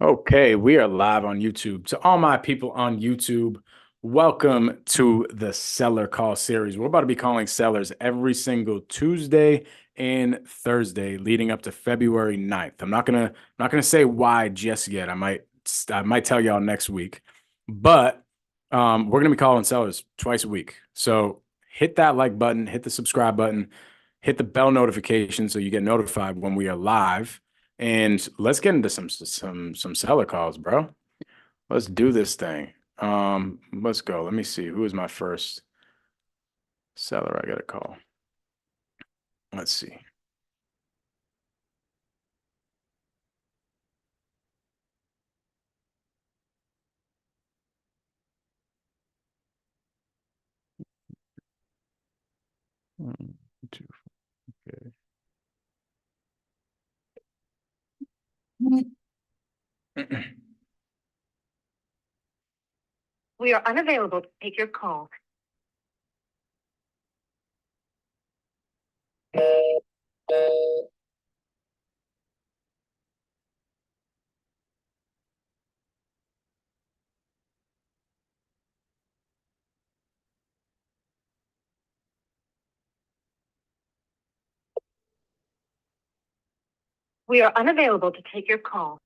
Okay, we are live on YouTube. To all my people on YouTube, welcome to the Seller Call series. We're about to be calling sellers every single Tuesday and Thursday leading up to February 9th. I'm not gonna say why just yet. I might tell y'all next week. But we're gonna be calling sellers twice a week. So hit that like button, hit the subscribe button, hit the bell notification so you get notified when we are live. And let's get into some seller calls, bro. Let's do this thing. Let's go. Let me see. Who is my first seller I gotta call? Let's see. One, two, okay. We are unavailable to take your call. We are unavailable to take your call.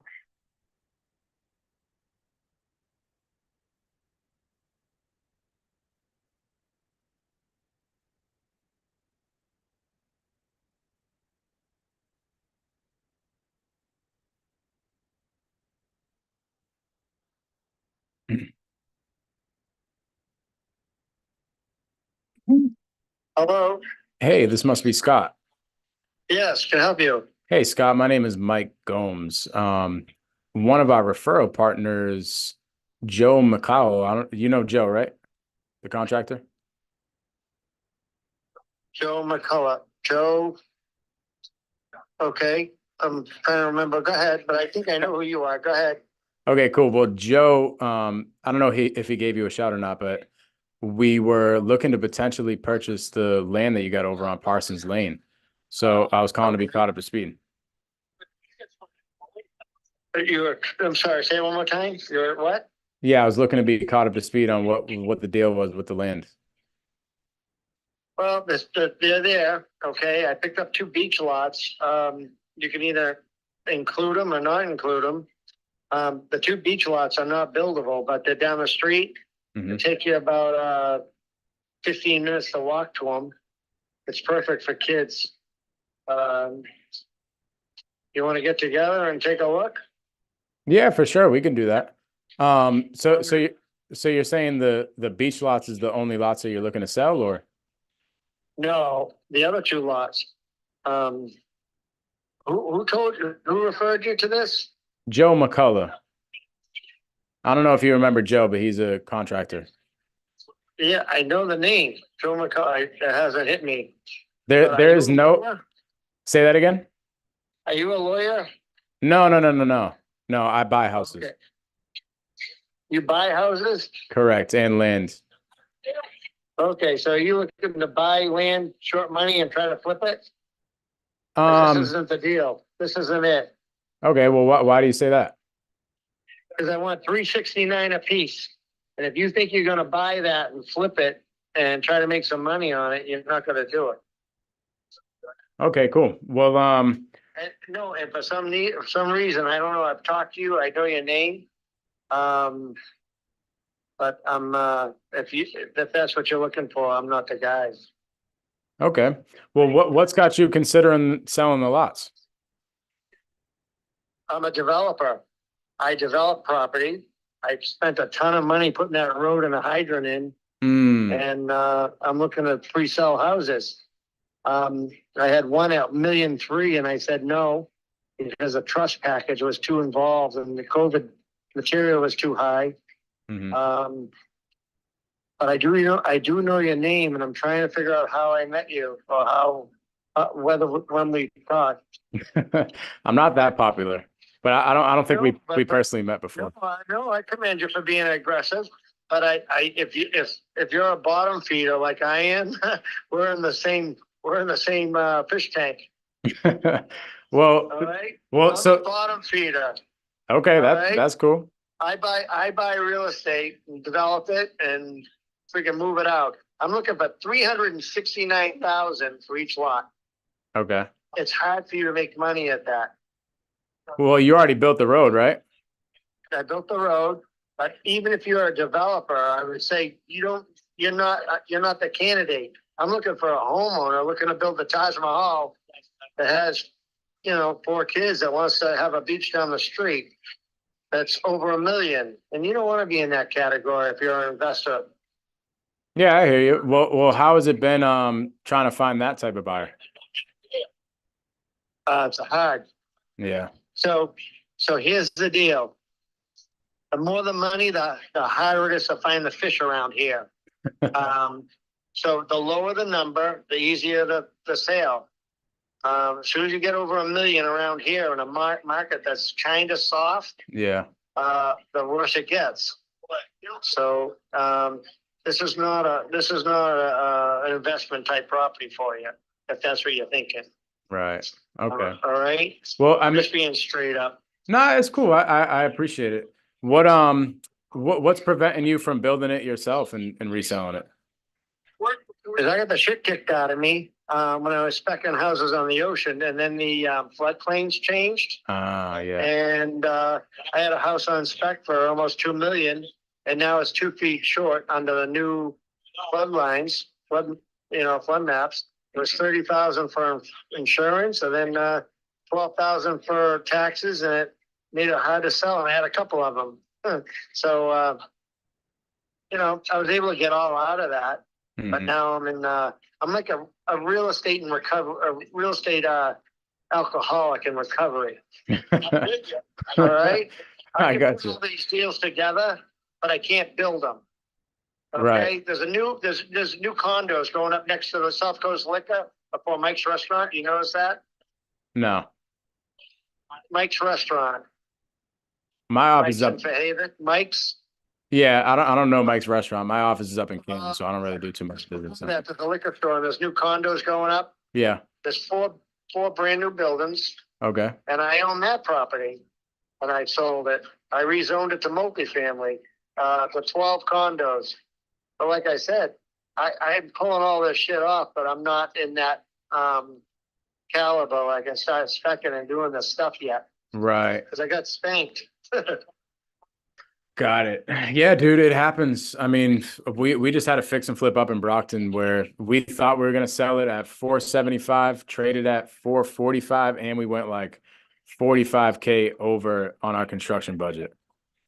Hello. Hey, this must be Scott. Yes, can I help you? Hey, Scott, my name is Mike Gomes. One of our referral partners, Joe McCowell. You know Joe, right? The contractor. Joe McCullough. Joe. Okay. I'm trying to remember. Go ahead, but I think I know who you are. Go ahead. Okay, cool. Well, Joe, I don't know if he gave you a shout or not, but we were looking to potentially purchase the land that you got over on Parsons Lane. So I was calling to be caught up to speed. I'm sorry, say it one more time. You're what? Yeah, I was looking to be caught up to speed on what the deal was with the land. Well, they're there. Okay. I picked up two beach lots. You can either include them or not include them. The two beach lots are not buildable, but they're down the street. Mhm. It take you about 15 minutes to walk to them. It's perfect for kids. You want to get together and take a look? Yeah, for sure, we can do that. So you're saying the beach lots is the only lots that you're looking to sell, or? No, the other two lots. Um, who told you? Who referred you to this? Joe McCullough. I don't know if you remember Joe, but he's a contractor. Yeah, I know the name. Joe McCullough. It hasn't hit me. There is no. Say that again. Are you a lawyer? No, I buy houses. Okay. You buy houses? Correct, and land. Okay, so are you looking to buy land, short money, and try to flip it? This isn't the deal. This isn't it. Okay, well, why do you say that? Because I want 369 a piece. And if you think you're going to buy that and flip it and try to make some money on it, you're not going to do it. Okay, cool. Well, No, and for some reason, I don't know. I've talked to you. I know your name. But if that's what you're looking for, I'm not the guy. okay. Well, what's got you considering selling the lots? I'm a developer. I develop property. I spent a ton of money putting that road and a hydrant in, and I'm looking to pre-sell houses. I had one at 1.3 million, and I said no because the trust package was too involved and the COVID material was too high. But I do know your name, and I'm trying to figure out how I met you or how when we talked. I'm not that popular, but I don't think we personally met before. No, I commend you for being aggressive. But if you're a bottom feeder like I am, we're in the same fish tank. Well, all right. Well, I'm so a bottom feeder. Okay, All right? that's cool. I buy real estate and develop it and freaking move it out. I'm looking for 369,000 for each lot. Okay. It's hard for you to make money at that. Well, you already built the road, right? I built the road, but even if you're a developer, I would say you're not the candidate. I'm looking for a homeowner looking to build the Taj Mahal that has, 4 kids that wants to have a beach down the street. That's over $1 million. And you don't want to be in that category if you're an investor. Yeah, I hear you. Well, how has it been trying to find that type of buyer? It's hard. Yeah. So here's the deal. The more the money, the harder it is to find the fish around here. So the lower the number, the easier the sale. As soon as you get over $1 million around here in a market that's kind of soft, Yeah. the worse it gets. So this is not an investment type property for you, if that's what you're thinking. Right. Okay. All right. Well, I'm just being straight up. No, it's cool. I appreciate it. What's preventing you from building it yourself and reselling it? Because I got the shit kicked out of me when I was speccing houses on the ocean, and then the floodplains changed. Yeah. And I had a house on spec for almost $2 million, and now it's 2 feet short under the new flood lines, flood maps. It was $30,000 for insurance, and then $12,000 for taxes, and it made it hard to sell. And I had a couple of them, so I was able to get all out of that. Mm-hmm. But now I'm like a real estate and recovery, a real estate alcoholic in recovery. All right, I got put you. all these deals together, but I can't build them. Okay, Right. There's new condos going up next to the South Coast Liquor before Mike's Restaurant. You notice that? No. Mike's Restaurant. My office is up. Mike's. Yeah, I don't know Mike's Restaurant. My office is up in Canton, so I don't really do too much business. That's at the liquor store. There's new condos going up. Yeah. There's four brand new buildings. Okay. And I own that property, and I sold it. I rezoned it to multifamily, for 12 condos. But like I said, I'm pulling all this shit off, but I'm not in that caliber. I can start specking and doing this stuff yet. Right. Because I got spanked. Got it. Yeah, dude, it happens. I mean, we just had a fix and flip up in Brockton where we thought we were going to sell it at 475, traded at 445, and we went like 45K over on our construction budget.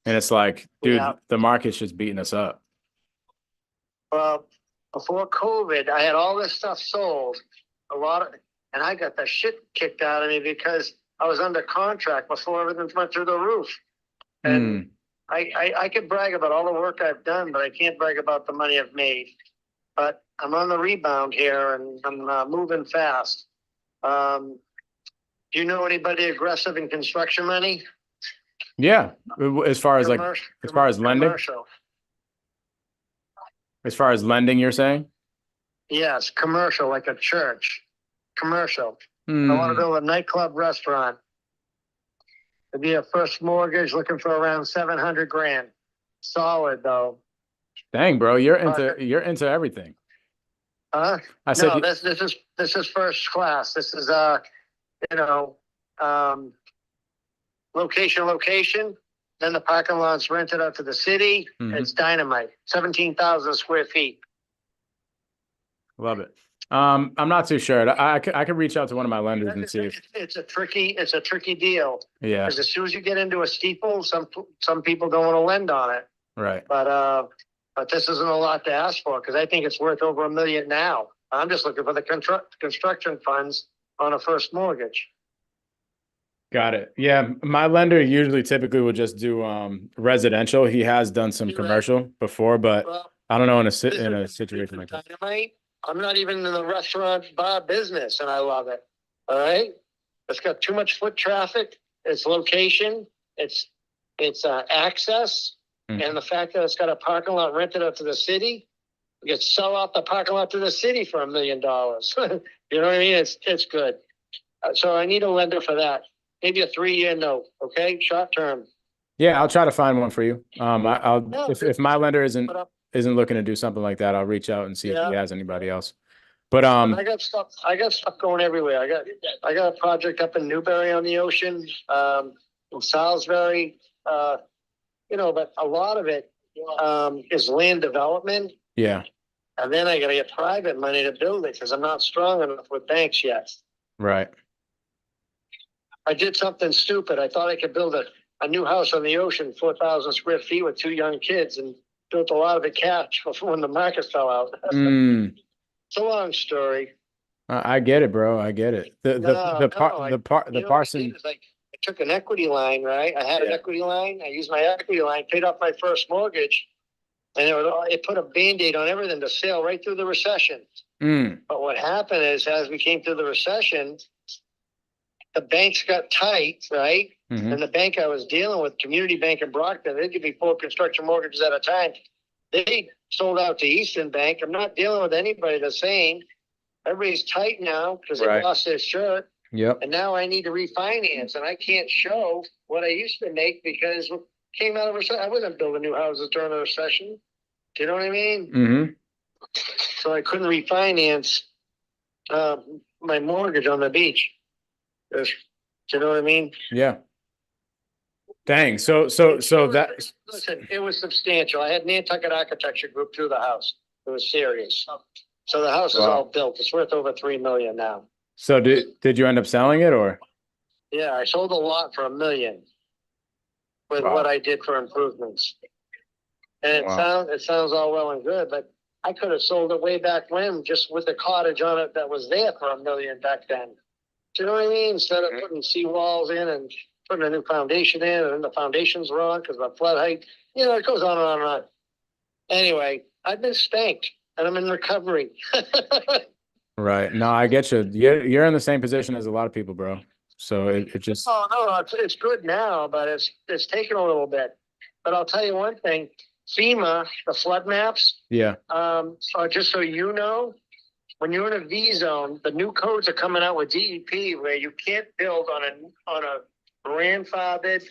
And it's like, dude, the market's just beating us up. Well, before COVID, I had all this stuff sold, and I got the shit kicked out of me because I was under contract before everything went through the roof. And I could brag about all the work I've done, but I can't brag about the money I've made. But I'm on the rebound here, and I'm moving fast. Do you know anybody aggressive in construction money? Yeah, as far as lending. Commercial. As far as lending, you're saying? Yes, commercial, like a church. Commercial. I want to build a nightclub restaurant. It'd be a first mortgage looking for around 700 grand. Solid though. Dang, bro, you're into everything. I said no. This is first class. This is location. Then the parking lot's rented out to the city. Mm-hmm. It's dynamite. 17,000 square feet. Love it. I'm not too sure. I could reach out to one of my lenders and see if it's a tricky deal. Yeah. Because as soon as you get into a steeple, some people don't want to lend on it. Right. But this isn't a lot to ask for because I think it's worth over $1 million now. I'm just looking for the construction funds on a first mortgage. Got it. Yeah, my lender typically will just do residential. He has done some commercial before, but I don't know in a situation like that. I'm not even in the restaurant bar business, and I love it. All right, it's got too much foot traffic. It's location. It's access, and the fact that it's got a parking lot rented out to the city. You could sell out the parking lot to the city for $1 million. You know what I mean? It's good. So I need a lender for that. maybe a 3-year note, okay? Short term. Yeah, I'll try to find one for you. I'll Yeah, if my lender isn't but, looking to do something like that, I'll reach out and see if he yeah. has anybody else. But I got stuff going everywhere. I got a project up in Newbury on the ocean, in Salisbury, but a lot of it, is land development. yeah, And then I got to get private money to build it because I'm not strong enough with banks yet. right. I did something stupid. I thought I could build a new house on the ocean, 4,000 square feet with 2 young kids, and built a lot of it cash before when the market fell out. It's a long story. I get it, bro. I get it. The Parson. I took an equity line, right? I had an equity line. I used my equity line, paid off my first mortgage, and it put a Band-Aid on everything to sail right through the recession. But what happened is, as we came through the recession, the banks got tight, right? And the bank I was dealing with, Community Bank in Brockton, they give me 4 construction mortgages at a time. They sold out to Eastern Bank. I'm not dealing with anybody the same. Everybody's tight now because they lost their shirt. Yep. And now I need to refinance, and I can't show what I used to make because it came out of recession. I wasn't building new houses during the recession. Do you know what I mean? So I couldn't refinance my mortgage on the beach. Do you know what I mean? Yeah. Dang. So that. Listen, it was substantial. I had Nantucket Architecture Group do the house. It was serious. So the house is all built. It's worth over $3 million now. So did you end up selling it, or? Yeah, I sold a lot for $1 million with what I did for improvements. And it sounds all well and good, but I could have sold it way back when, just with the cottage on it that was there for $1 million back then. Do you know what I mean? Instead of putting seawalls in and putting a new foundation in, and then the foundation's wrong because of the flood height. It goes on and on and on. Anyway, I've been spanked, and I'm in recovery. Right. No, I get you. You're in the same position as a lot of people, bro. So it just. Oh no, it's good now, but it's taken a little bit. But I'll tell you one thing: FEMA, the flood maps. Yeah. Just so you know, when you're in a V zone, the new codes are coming out with DEP where you can't build on a grandfathered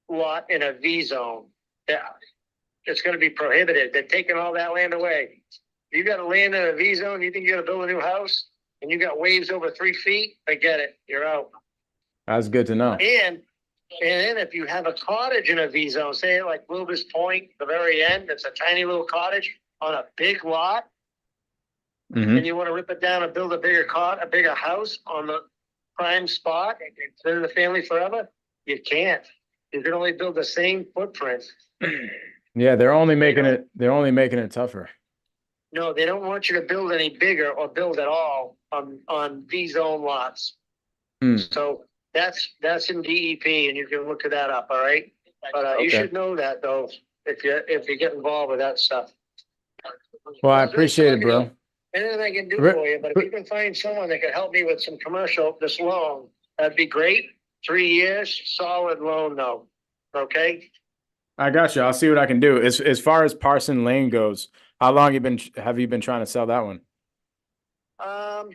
lot in a V zone. Yeah, it's going to be prohibited. They're taking all that land away. You got to land in a V zone, you think you're going to build a new house, and you got waves over 3 feet, forget it. You're out. That's good to know. And then if you have a cottage in a V zone, say like Wilbur's Point, the very end, it's a tiny little cottage on a big lot, and you want to rip it down and build a bigger house on the prime spot, live in the family forever, you can't. You can only build the same footprint. Yeah, they're only making it tougher. No, they don't want you to build any bigger or build at all on V zone lots. So that's in DEP, and you can look that up. All right, but you should know that though if you get involved with that stuff. Well, I appreciate it, bro. Anything I can do for you, but if you can find someone that could help me with some this loan, that'd be great. 3 years, solid loan though. Okay. I got you. I'll see what I can do. As far as Parson Lane goes, how long have you been trying to sell that one? A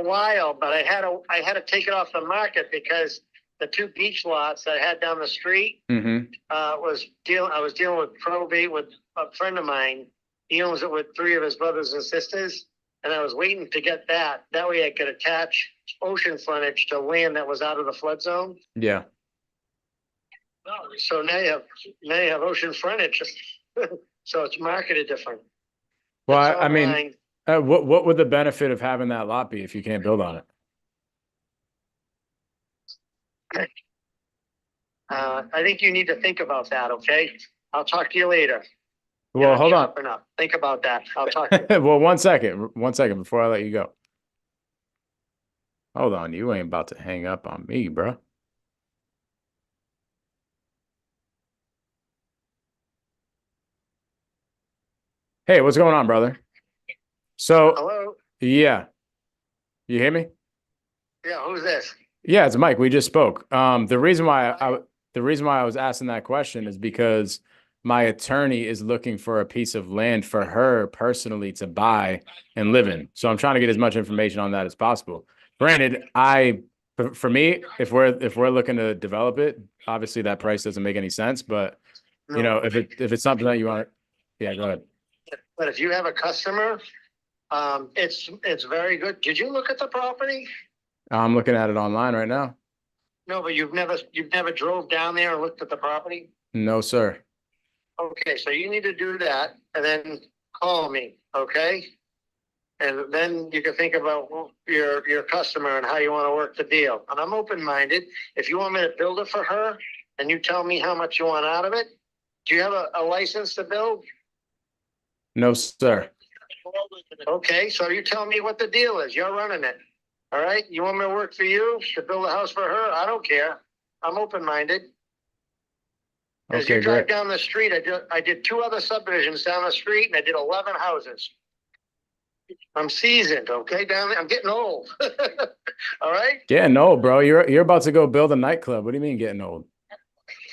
while, but I had to take it off the market because the 2 beach lots I had down the street I was dealing with probate with a friend of mine. He owns it with 3 of his brothers and sisters, and I was waiting to get that. That way I could attach ocean frontage to land that was out of the flood zone. Yeah. So now you have ocean frontage. So it's marketed different. Well, I mean, what would the benefit of having that lot be if you can't build on it? I think you need to think about that. Okay, I'll talk to you later. Well, hold on. Think about that. I'll talk to you. Well, one second before I let you go. Hold on, you ain't about to hang up on me, bro. Hey, what's going on, brother? So, hello? Yeah. You hear me? Yeah, who's this? Yeah, it's Mike. We just spoke. The reason why I was asking that question is because my attorney is looking for a piece of land for her personally to buy and live in. So I'm trying to get as much information on that as possible. Granted, for me, if we're looking to develop it, obviously that price doesn't make any sense. But you know, No, if it's something that you want, yeah, go ahead. but if you have a customer, it's very good. Did you look at the property? I'm looking at it online right now. No, but you've never drove down there and looked at the property? No, sir. Okay, so you need to do that and then call me, okay? And then you can think about your customer and how you want to work the deal. And I'm open-minded. If you want me to build it for her and you tell me how much you want out of it, do you have a license to build? No, sir. Okay, so you tell me what the deal is. You're running it. All right? You want me to work for you to build a house for her? I don't care. I'm open-minded. As you Okay, drive great. down the street, I did two other subdivisions down the street and I did 11 houses. I'm seasoned, okay? Down there, I'm getting old. All right? Getting old, bro. You're about to go build a nightclub. What do you mean getting old?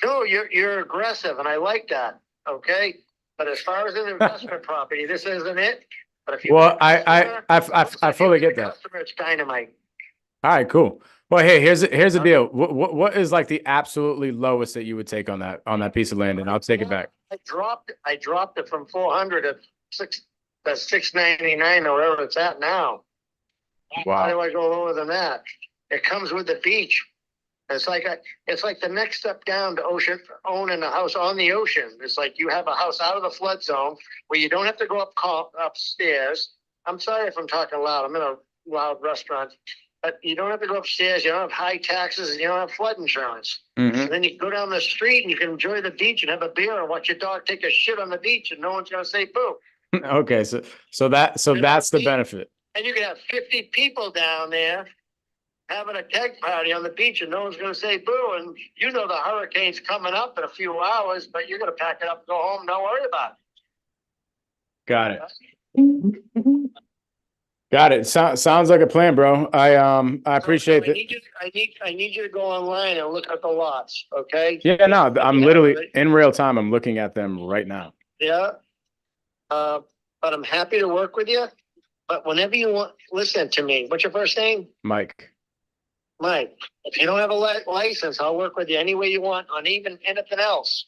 No, you're aggressive and I like that. Okay. But as far as an investment property, this isn't it. But if you Well, get a customer, I fully get that. customer, it's dynamite. All right, cool. Well, hey, here's the deal. What is like the absolutely lowest that you would take on that piece of land, and I'll take it back. I dropped it from 400 to 699 or wherever it's at now. How do Wow. I go lower than that? It comes with the beach. It's like the next step down to owning a house on the ocean. It's like you have a house out of the flood zone where you don't have to go upstairs. I'm sorry if I'm talking loud. I'm in a loud restaurant, but you don't have to go upstairs. You don't have high taxes, and you don't have flood insurance. Hmm. And then you go down the street and you can enjoy the beach and have a beer and watch your dog take a shit on the beach, and no one's going to say boo. Okay, so that's the benefit. And you can have 50 people down there having a keg party on the beach and no one's going to say boo. And you know the hurricane's coming up in a few hours, but you're going to pack it up and go home. Don't worry about Got it. it. Got it. Sounds like a plan, bro. I appreciate I it. need you. I need you to go online and look at the lots. Okay. Yeah, no, I'm literally in real time. I'm looking at them right now. Yeah. But I'm happy to work with you. But whenever you want, listen to me. What's your first name? Mike. Mike. If you don't have a license, I'll work with you any way you want on even anything else.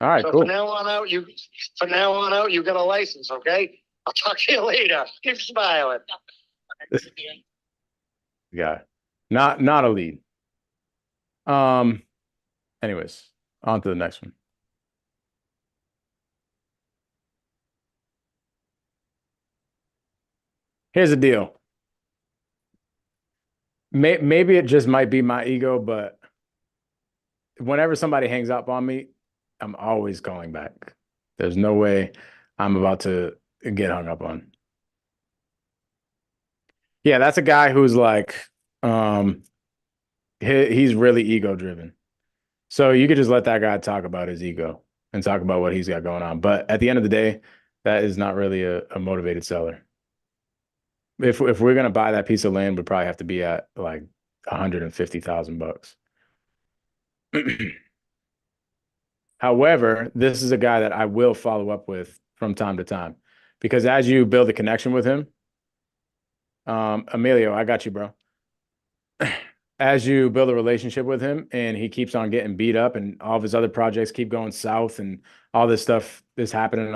All right, So cool. from now on out, you got a license, okay? I'll talk to you later. Keep smiling. Yeah, not a lead. Anyways, on to the next one. Here's the deal. Maybe it just might be my ego, but whenever somebody hangs up on me, I'm always calling back. There's no way I'm about to get hung up on. Yeah, that's a guy who's like, he's really ego driven. So you could just let that guy talk about his ego and talk about what he's got going on. But at the end of the day, that is not really a motivated seller. If we're gonna buy that piece of land, we'd probably have to be at like $150,000. However, this is a guy that I will follow up with from time to time because as you build a connection with him, Emilio, I got you, bro. As you build a relationship with him and he keeps on getting beat up and all of his other projects keep going south and all this stuff is happening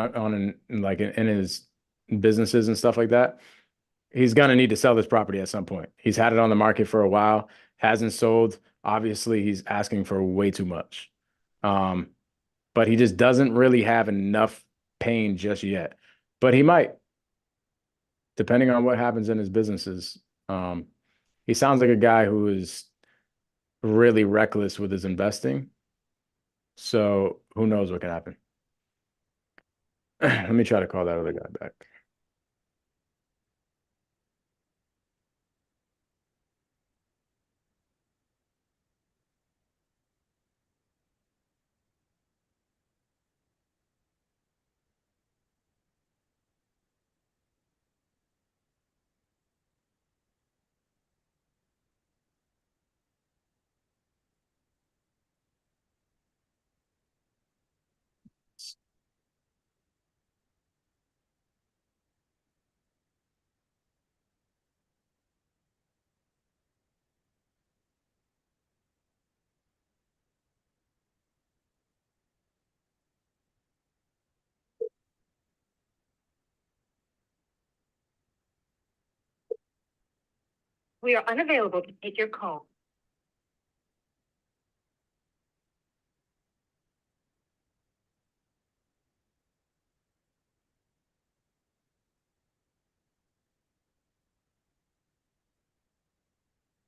in his businesses and stuff like that, he's going to need to sell this property at some point. He's had it on the market for a while, hasn't sold. Obviously, he's asking for way too much. But he just doesn't really have enough pain just yet. But he might, depending on what happens in his businesses. He sounds like a guy who is really reckless with his investing. So who knows what can happen? Let me try to call that other guy back. We are unavailable to take your call.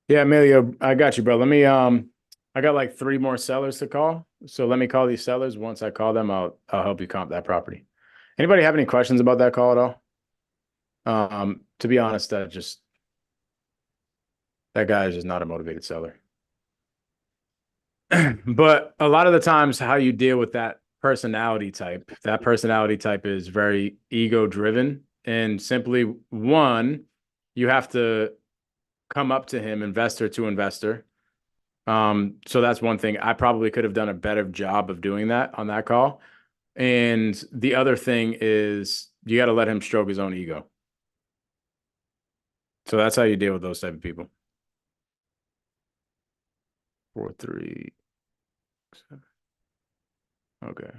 Yeah, Emilio, I got you, bro. Let me I got like three more sellers to call. So let me call these sellers. Once I call them, I'll help you comp that property. Anybody have any questions about that call at all? To be honest, that guy is just not a motivated seller. But a lot of the times how you deal with that personality type is very ego driven. And simply one, you have to come up to him investor to investor. So that's one thing. I probably could have done a better job of doing that on that call. And the other thing is you got to let him stroke his own ego. So that's how you deal with those type of people. 437. Okay.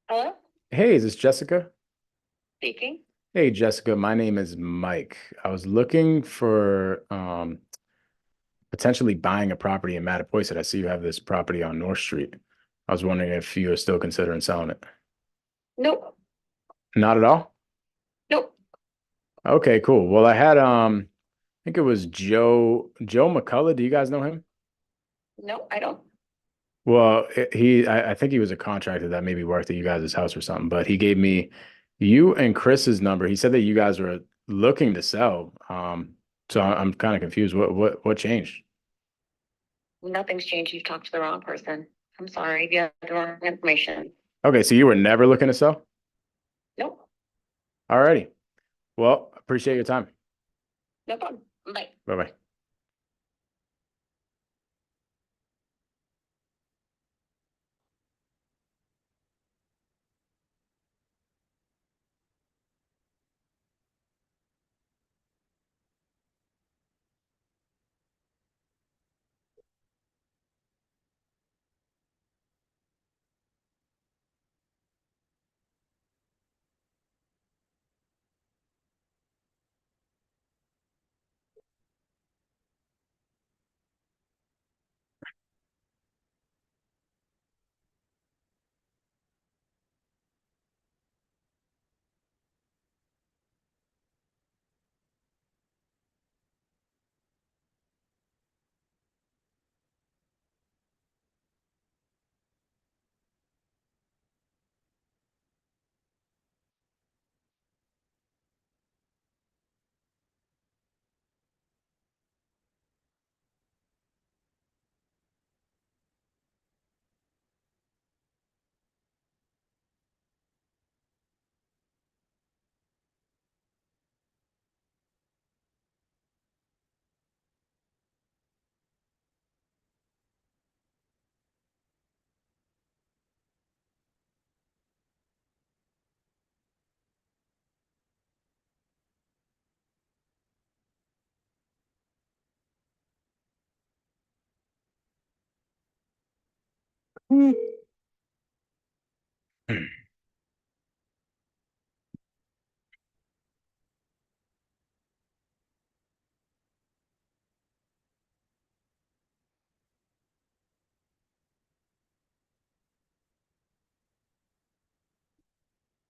Hello? Hey, is this Jessica? Speaking. Hey, Jessica, my name is Mike. I was looking for potentially buying a property in Mattapoisett. I see you have this property on North Street. I was wondering if you are still considering selling it. Nope. Not at all? Nope. Okay, cool. Well, I had I think it was Joe McCullough. Do you guys know him? Nope, I don't. Well, I think he was a contractor that maybe worked at you guys' house or something, but he gave me you and Chris's number. He said that you guys were looking to sell. So I'm kind of confused. What changed? Nothing's changed. You've talked to the wrong person. I'm sorry. You have the wrong information. Okay, so you were never looking to sell? Nope. Alrighty. Well, appreciate your time. No problem. Bye. Bye-bye.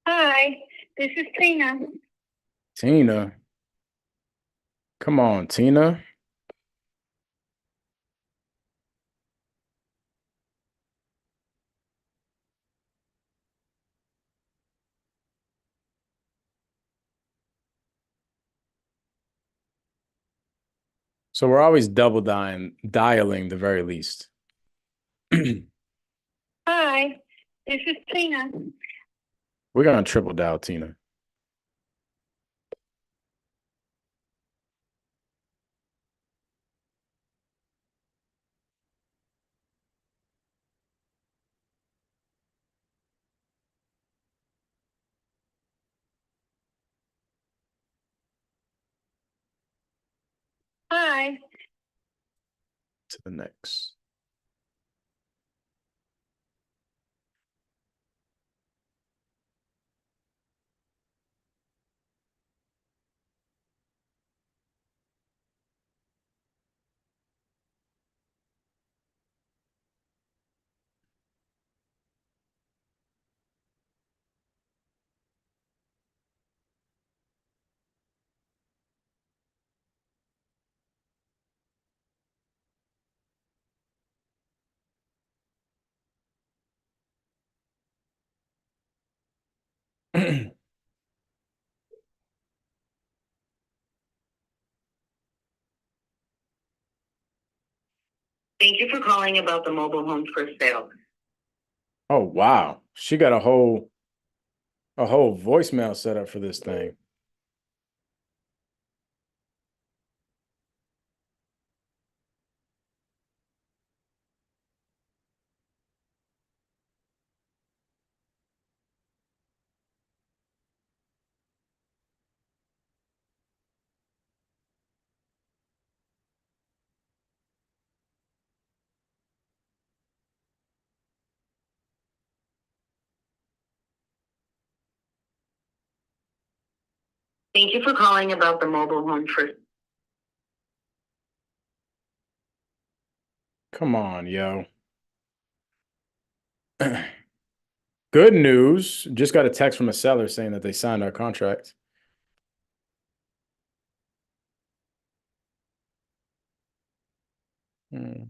Hi, this is Tina. Tina. Come on, Tina. So we're always double dialing the very least. Hi, this is Tina. We're gonna triple dial Tina. to the next. Thank you for calling about the mobile home for sale. Oh, wow. She got a whole voicemail set up for this thing. Thank you for calling about the mobile home for. Come on, yo. Good news. Just got a text from a seller saying that they signed our contract. Hmm.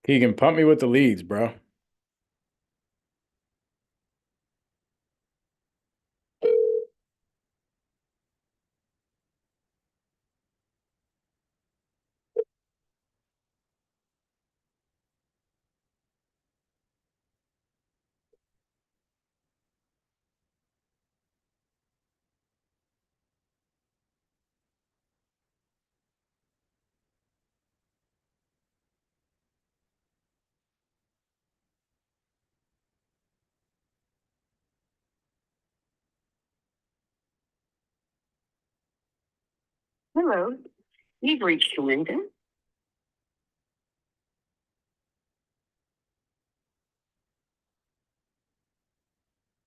Keegan, pump me with the leads, bro. Hello, you've reached Linda.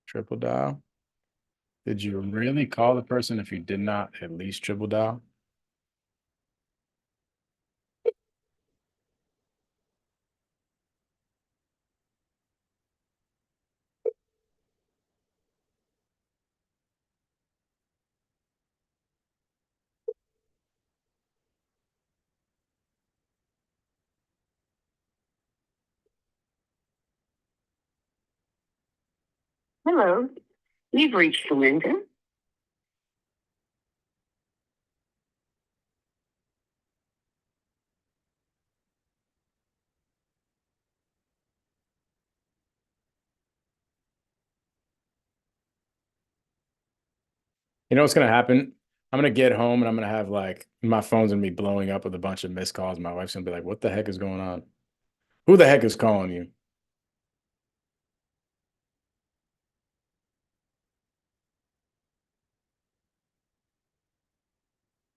Triple dial. Did you really call the person if you did not at least triple dial? Hello, you've reached Linda. You know what's gonna happen? I'm gonna get home and I'm gonna have like my phone's gonna be blowing up with a bunch of missed calls. My wife's gonna be like, "What the heck is going on? Who the heck is calling you?"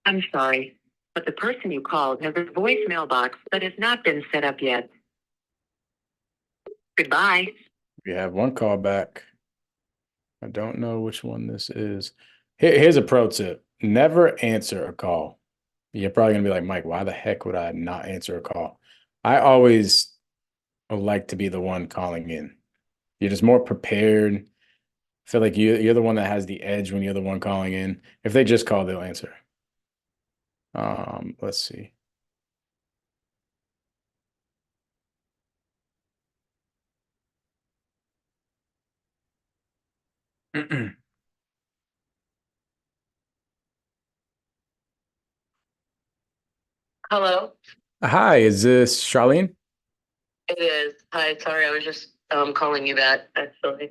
I'm sorry, but the person you called has a voicemail box that has not been set up yet. Goodbye. We have one call back. I don't know which one this is. Here's a pro tip. Never answer a call. You're probably gonna be like, Mike, why the heck would I not answer a call? I always like to be the one calling in. You're just more prepared. I feel like you're the one that has the edge when you're the one calling in. If they just call, they'll answer. Let's see. Hello, Hi, is this Charlene? it is. Hi, sorry, I was just calling you back actually.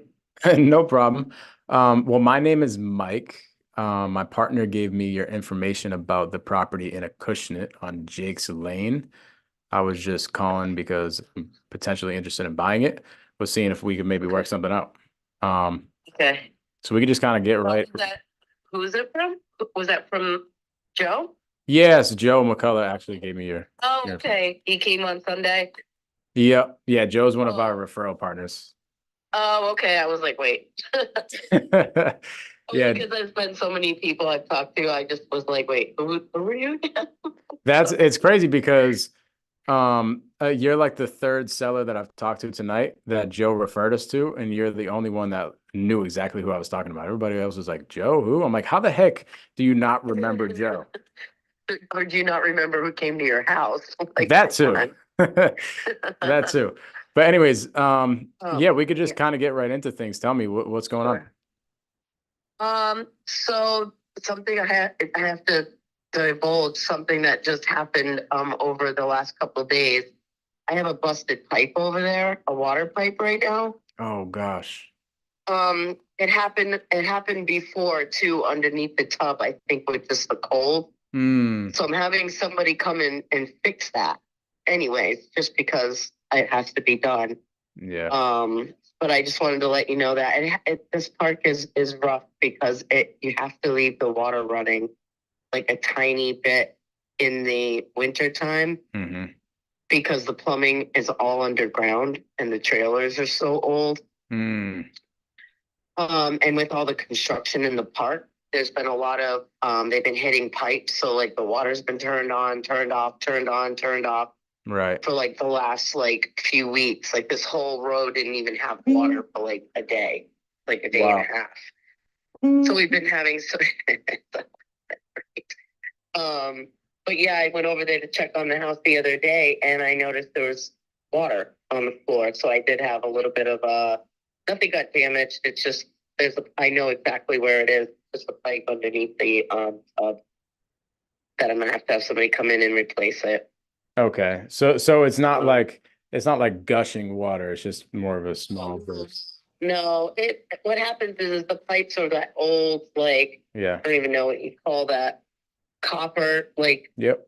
No problem. Well, my name is Mike. My partner gave me your information about the property in Acushnet on Jake's Lane. I was just calling because I'm potentially interested in buying it. Was seeing if we could maybe work Okay. something out. Um, Okay. so we could just kind of get right. Who is it from? Was that from Joe? Yes, Joe McCullough actually gave me Oh, your information. okay. He came on Sunday. Yeah, yeah, Joe's one of our Oh, referral partners. oh, okay. I was like, wait. Only Yeah, because there's been so many people I've talked to. I just was like, wait, who are you again? it's crazy because you're like the third seller that I've talked to tonight that Joe referred us to, and you're the only one that knew exactly who I was talking about. Everybody else was like, Joe, who? I'm like, how the heck do you not remember Joe? Or do you not remember who came to your house? Like, That come too. on. That too. But anyways, Oh, yeah, we could just yeah, kind of get right into things. Tell me what's going on. sure. So something I have to divulge something that just happened over the last couple of days. I have a busted pipe over there, a water pipe right now. Oh gosh. It happened before too, underneath the tub, I think with just the cold. Hmm. So I'm having somebody come in and fix that. Anyways, just because it has to be done. Yeah. But I just wanted to let you know that this park is rough because you have to leave the water running like a tiny bit in the winter time Hmm. because the plumbing is all underground and the trailers are so old. Hmm. And with all the construction in the park, there's been a lot of they've been hitting pipes, so like the water's been turned on, turned off, turned on, turned off Right. for like the last like few weeks. Like this whole road didn't even have water for like a day, like a day and Wow. a half. So we've been having so um but yeah, I went over there to check on the house the other day and I noticed there was water on the floor. So I did have a little bit of nothing got damaged. It's just I know exactly where it is. Just a pipe underneath the tub that I'm gonna have to have somebody come in and replace it. Okay. So Um it's not like gushing water. It's just more of a small burst. No, what happens is the pipes are that old, like, Yeah. I don't even know what you call that, copper, like, Yep.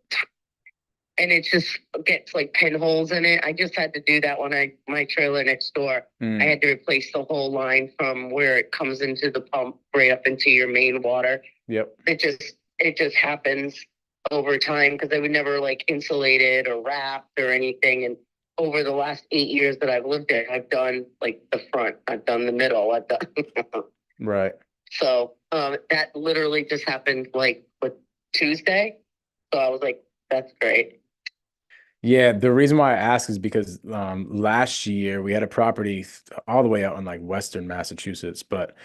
and it just gets like pinholes in it. I just had to do that when my trailer next door. I Mm. had to replace the whole line from where it comes into the pump right up into your main water. Yep. It just happens over time because they would never like insulated or wrapped or anything. And over the last 8 years that I've lived there, I've done like the front, I've done the middle, I've done. Right. So that literally just happened like with Tuesday. So I was like, that's great. Yeah, the reason why I ask is because last year we had a property all the way out in like Western Massachusetts, but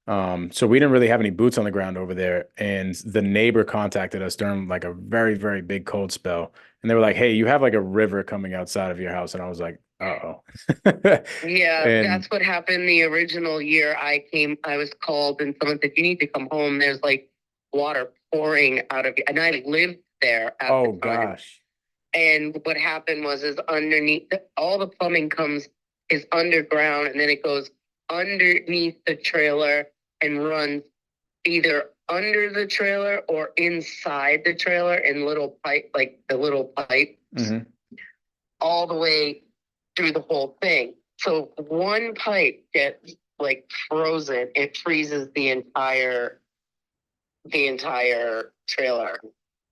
so we didn't really have any boots on the ground over there. And the neighbor contacted us during like a very, very big cold spell. And they were like, hey, you have like a river coming outside of your house. And I was like, uh-oh. Yeah, And that's what happened the original year I was called and someone said, you need to come home. There's like water pouring out of you. And I lived there at oh the time. gosh. And what happened is underneath all the plumbing is underground and then it goes underneath the trailer and runs either under the trailer or inside the trailer in little pipe, like the little pipe, Hmm. all the way through the whole thing. So one pipe gets like frozen, it freezes the entire trailer.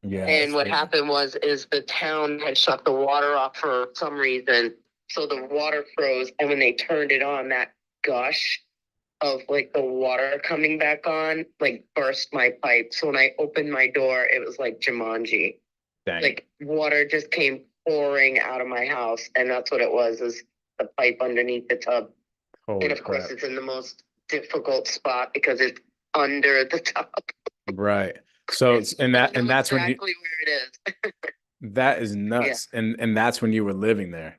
Yeah. And It's what crazy. happened is the town had shut the water off for some reason. So the water froze. And when they turned it on, that gush of like the water coming back on, like burst my pipe. So when I opened my door, it was like Jumanji. Dang. Like water just came pouring out of my house. And that's what it was, is the pipe underneath the tub. Holy And of course, crap. it's in the most difficult spot because it's under the tub. Right. So I know and that's when you exactly where it is. that is Yeah. nuts. And that's when you were living there.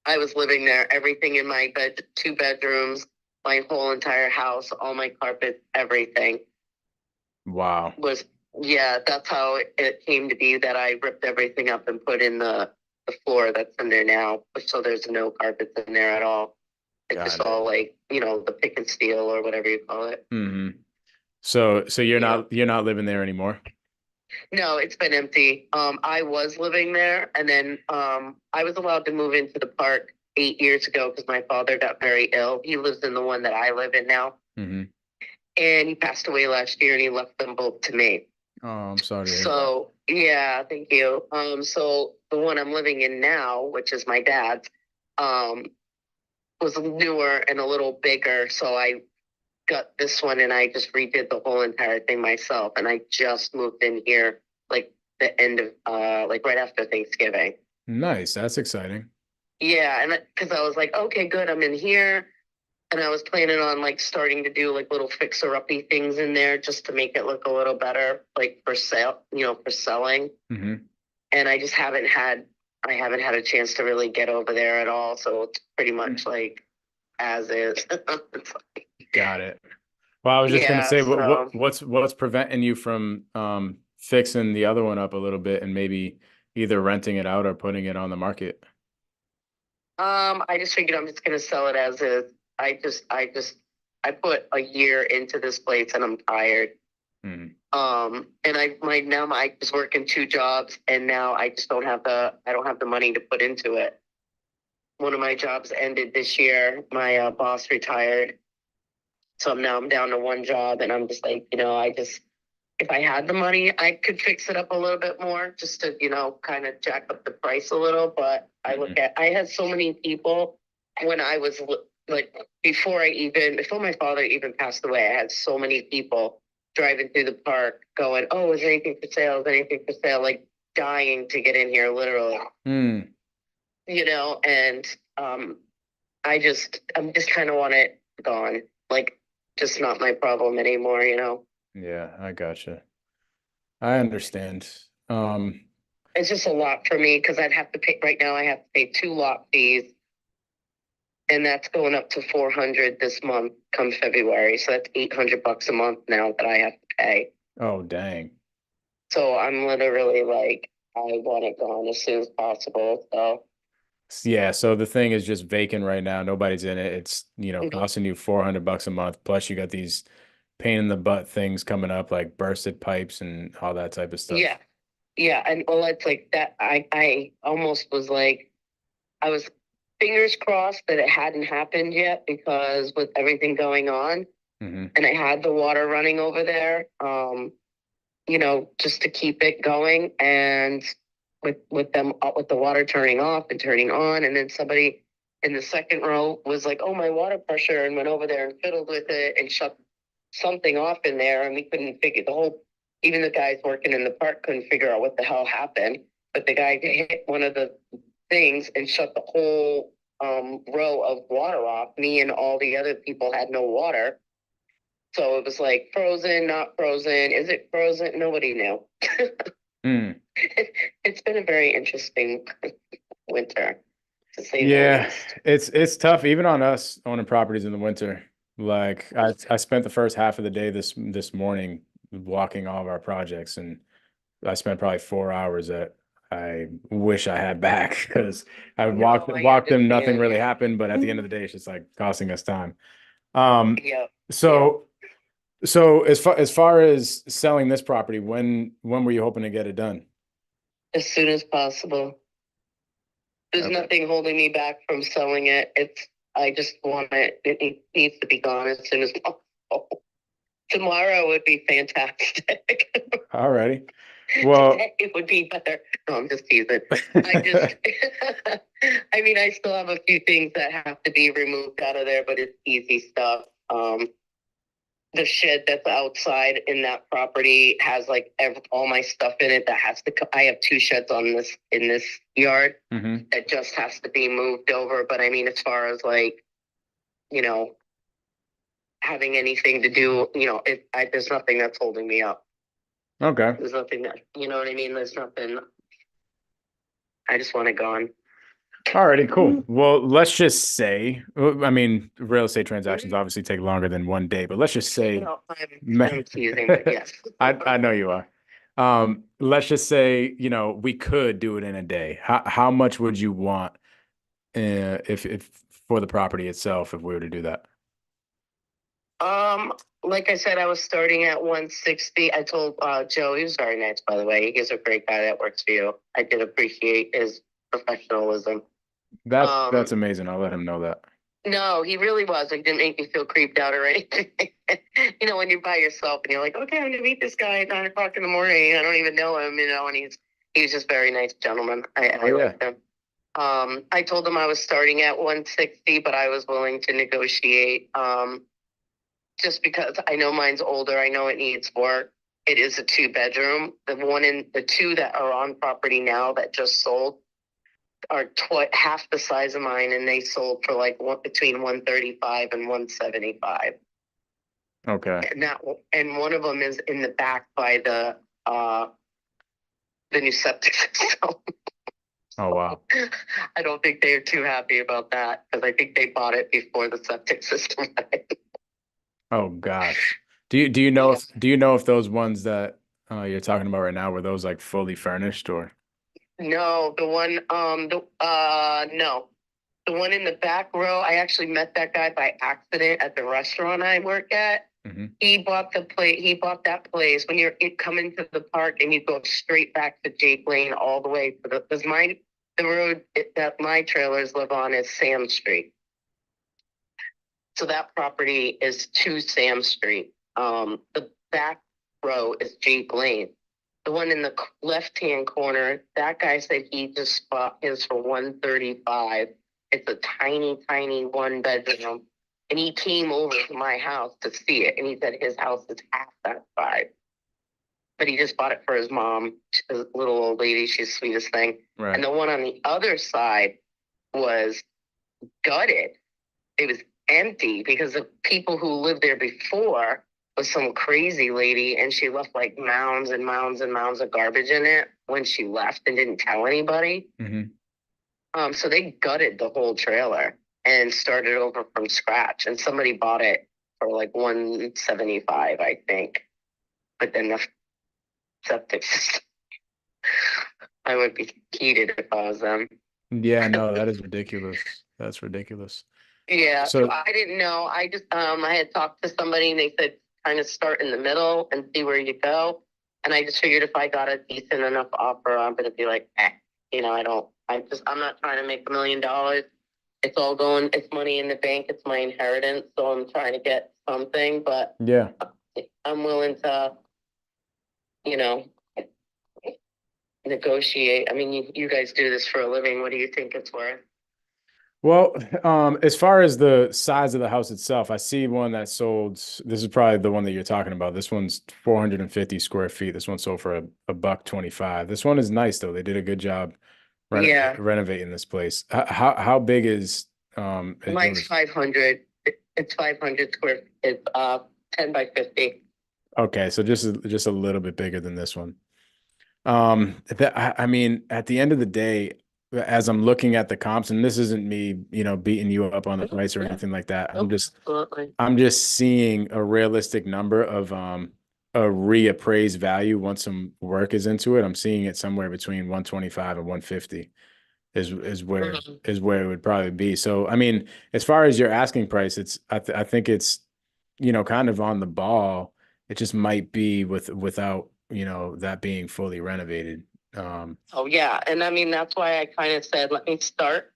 I was living there, everything in my bed, 2 bedrooms, my whole entire house, all my carpet, everything Wow. was, yeah, that's how it came to be, that I ripped everything up and put in the floor that's in there now. So there's no carpets in there at all. It's Got just it. all like, the pick and steel or whatever you call it. So you're Yeah. not living there anymore? No, it's been empty. I was living there, and then I was allowed to move into the park 8 years ago because my father got very ill. He lives in the one that I live in now, and he passed away last year, and he left them both to me. Oh, I'm sorry to hear that. So yeah, thank you. So the one I'm living in now, which is my dad's, was newer and a little bigger. So I got this one and I just redid the whole entire thing myself. And I just moved in here like the end of like right after Thanksgiving. Nice. That's exciting. Yeah, and because I was like, okay, good, I'm in here. And I was planning on like starting to do like little fixer-uppy things in there just to make it look a little better, like for sale, for selling. And I just haven't had a chance to really get over there at all. So it's pretty much like as is. Got it. Well, I was just gonna Yeah, say, so what's preventing you from fixing the other one up a little bit and maybe either renting it out or putting it on the market? I just figured I'm just gonna sell it as is. I put a year into this place and I'm tired. And I was working 2 jobs and now I just don't have the money to put into it. One of my jobs ended this year. My boss retired. So now I'm down to one job and I'm just like, if I had the money, I could fix it up a little bit more just to, kind of jack up the price a little. But I had so many people when I was like, before my father even passed away, I had so many people driving through the park going, oh, is anything for sale? Is anything for sale? Like dying to get in here, literally. And I'm just kind of want it gone. Like, just not my problem anymore, Yeah, I gotcha. I understand. It's just a lot for me because I'd have to pay right now. I have to pay 2 lot fees, and that's going up to $400 this month come February. So that's $800 a month now that I have to pay. Oh, dang. So I'm literally like, I want it gone as soon as possible. So yeah, so the thing is just vacant right now. Nobody's in it. It's, costing you $400 a month. Plus you got these pain in the butt things coming up like bursted pipes and all that type of stuff. Yeah. Yeah. And well, it's like that. I almost was like, I was fingers crossed that it hadn't happened yet because with everything going on and I had the water running over there, just to keep it going. And with the water turning off and turning on. And then somebody in the second row was like, oh, my water pressure, and went over there and fiddled with it and shut something off in there. And we couldn't figure even the guys working in the park couldn't figure out what the hell happened. But the guy hit one of the things and shut the whole row of water off. Me and all the other people had no water. So it was like frozen, not frozen. Is it frozen? Nobody knew. It's been a very interesting winter, to say the least. It's tough even on us owning properties in the winter. Like I spent the first half of the day this morning walking all of our projects, and I spent probably 4 hours that I wish I had back because I walked them, nothing really happened, but at the end of the day, it's just like costing us time. So as far as selling this property, when were you hoping to get it done? As soon as possible. There's nothing holding me back from selling it. I just want it. It needs to be gone as soon as possible. Tomorrow would be fantastic. All righty. Well, it would be better. No, I'm just teasing. I mean, I still have a few things that have to be removed out of there, but it's easy stuff. The shed that's outside in that property has like all my stuff in it that has to. I have 2 sheds in this yard that just has to be moved over. But I mean, as far as like, having anything to do, there's nothing that's holding me up. Okay. There's nothing that, you know what I mean? There's nothing. I just want it gone. Alrighty, cool. Well, let's just say, I mean, real estate transactions obviously take longer than one day, but let's just say, No, I'm teasing, but yes. I know you are. Let's just say, we could do it in a day. How much would you want, if for the property itself, if we were to do that? Like I said, I was starting at 160. I told Joe, he was very nice, by the way. He's a great guy that works for you. I did appreciate his professionalism. That's amazing. I'll let him know that. No, he really was. Like, didn't make me feel creeped out or anything. When you're by yourself and you're like, okay, I'm gonna meet this guy at 9 o'clock in the morning. I don't even know him, and he's just very nice gentleman. I liked him. I told him I was starting at 160, but I was willing to negotiate. Just because I know mine's older, I know it needs work. It is a 2-bedroom. The two that are on property now that just sold are half the size of mine, and they sold for like between 135 and 175. Okay. And one of them is in the back by the new septic system. Oh wow. I don't think they're too happy about that because I think they bought it before the septic system. Oh gosh. Do you know if those ones that you're talking about right now were those like fully furnished or? No, the one no. The one in the back row, I actually met that guy by accident at the restaurant I work at. Mm-hmm. He bought that place when you're coming to the park and you go straight back to Jake Lane all the way to the road that my trailers live on is Sam Street. So that property is to Sam Street. The back row is Jake Lane. The one in the left-hand corner, that guy said he just bought his for 135. It's a tiny, tiny 1-bedroom. And he came over to my house to see it. And he said his house is half that size. But he just bought it for his mom, a little old lady. She's the sweetest thing. Right. And the one on the other side was gutted. It was empty because the people who lived there before was some crazy lady, and she left like mounds and mounds and mounds of garbage in it when she left and didn't tell anybody. Mm-hmm. So they gutted the whole trailer and started over from scratch, and somebody bought it for like 175, I think. But then the septic system, I would be heated if I was them. Yeah, no, that is ridiculous. That's ridiculous. Yeah, so I didn't know. I just I had talked to somebody and they said kind of start in the middle and see where you go. And I just figured if I got a decent enough offer, I'm gonna be like, I'm not trying to make $1 million. It's money in the bank, it's my inheritance, so I'm trying to get something, but yeah, I'm willing to, negotiate. I mean, you guys do this for a living. What do you think it's worth? Well, as far as the size of the house itself, I see one that sold. This is probably the one that you're talking about. This one's 450 square feet. This one sold for a buck 25. This one is nice though. They did a good job renovating this place. How big is mine's 500. It's 500 square. It's 10 by 50. Okay, so just a little bit bigger than this one. I mean, at the end of the day, as I'm looking at the comps, and this isn't me, beating you up on the price or anything like that. I'm just seeing a realistic number of a reappraised value once some work is into it. I'm seeing it somewhere between 125 and 150 is where it would probably be. So, I mean, as far as your asking price, I think it's, kind of on the ball. It just might be without, that being fully renovated. Oh yeah. And I mean, that's why I kind of said, let me start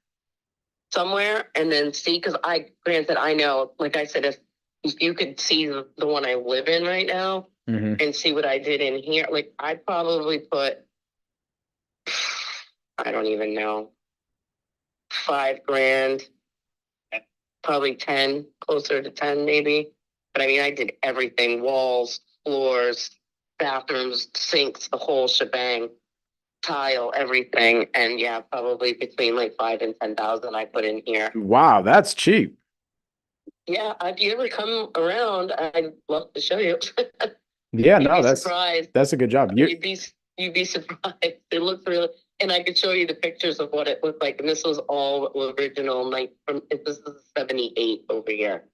somewhere and then see, because granted, I know, like I said, if you could see the one I live in right now and see what I did in here, like I probably put, I don't even know, $5,000, probably 10, closer to 10 maybe. But I mean, I did everything, walls, floors, bathrooms, sinks, the whole shebang, tile, everything. And yeah, probably between like 5 and 10,000 I put in here. Wow, that's cheap. Yeah, if you ever come around, I'd love to show you. Yeah, You'd no, be surprised. that's a good job. You'd be surprised. It looks really, And I could show you the pictures of what it looked like. And this was all original, like this is 78 over here.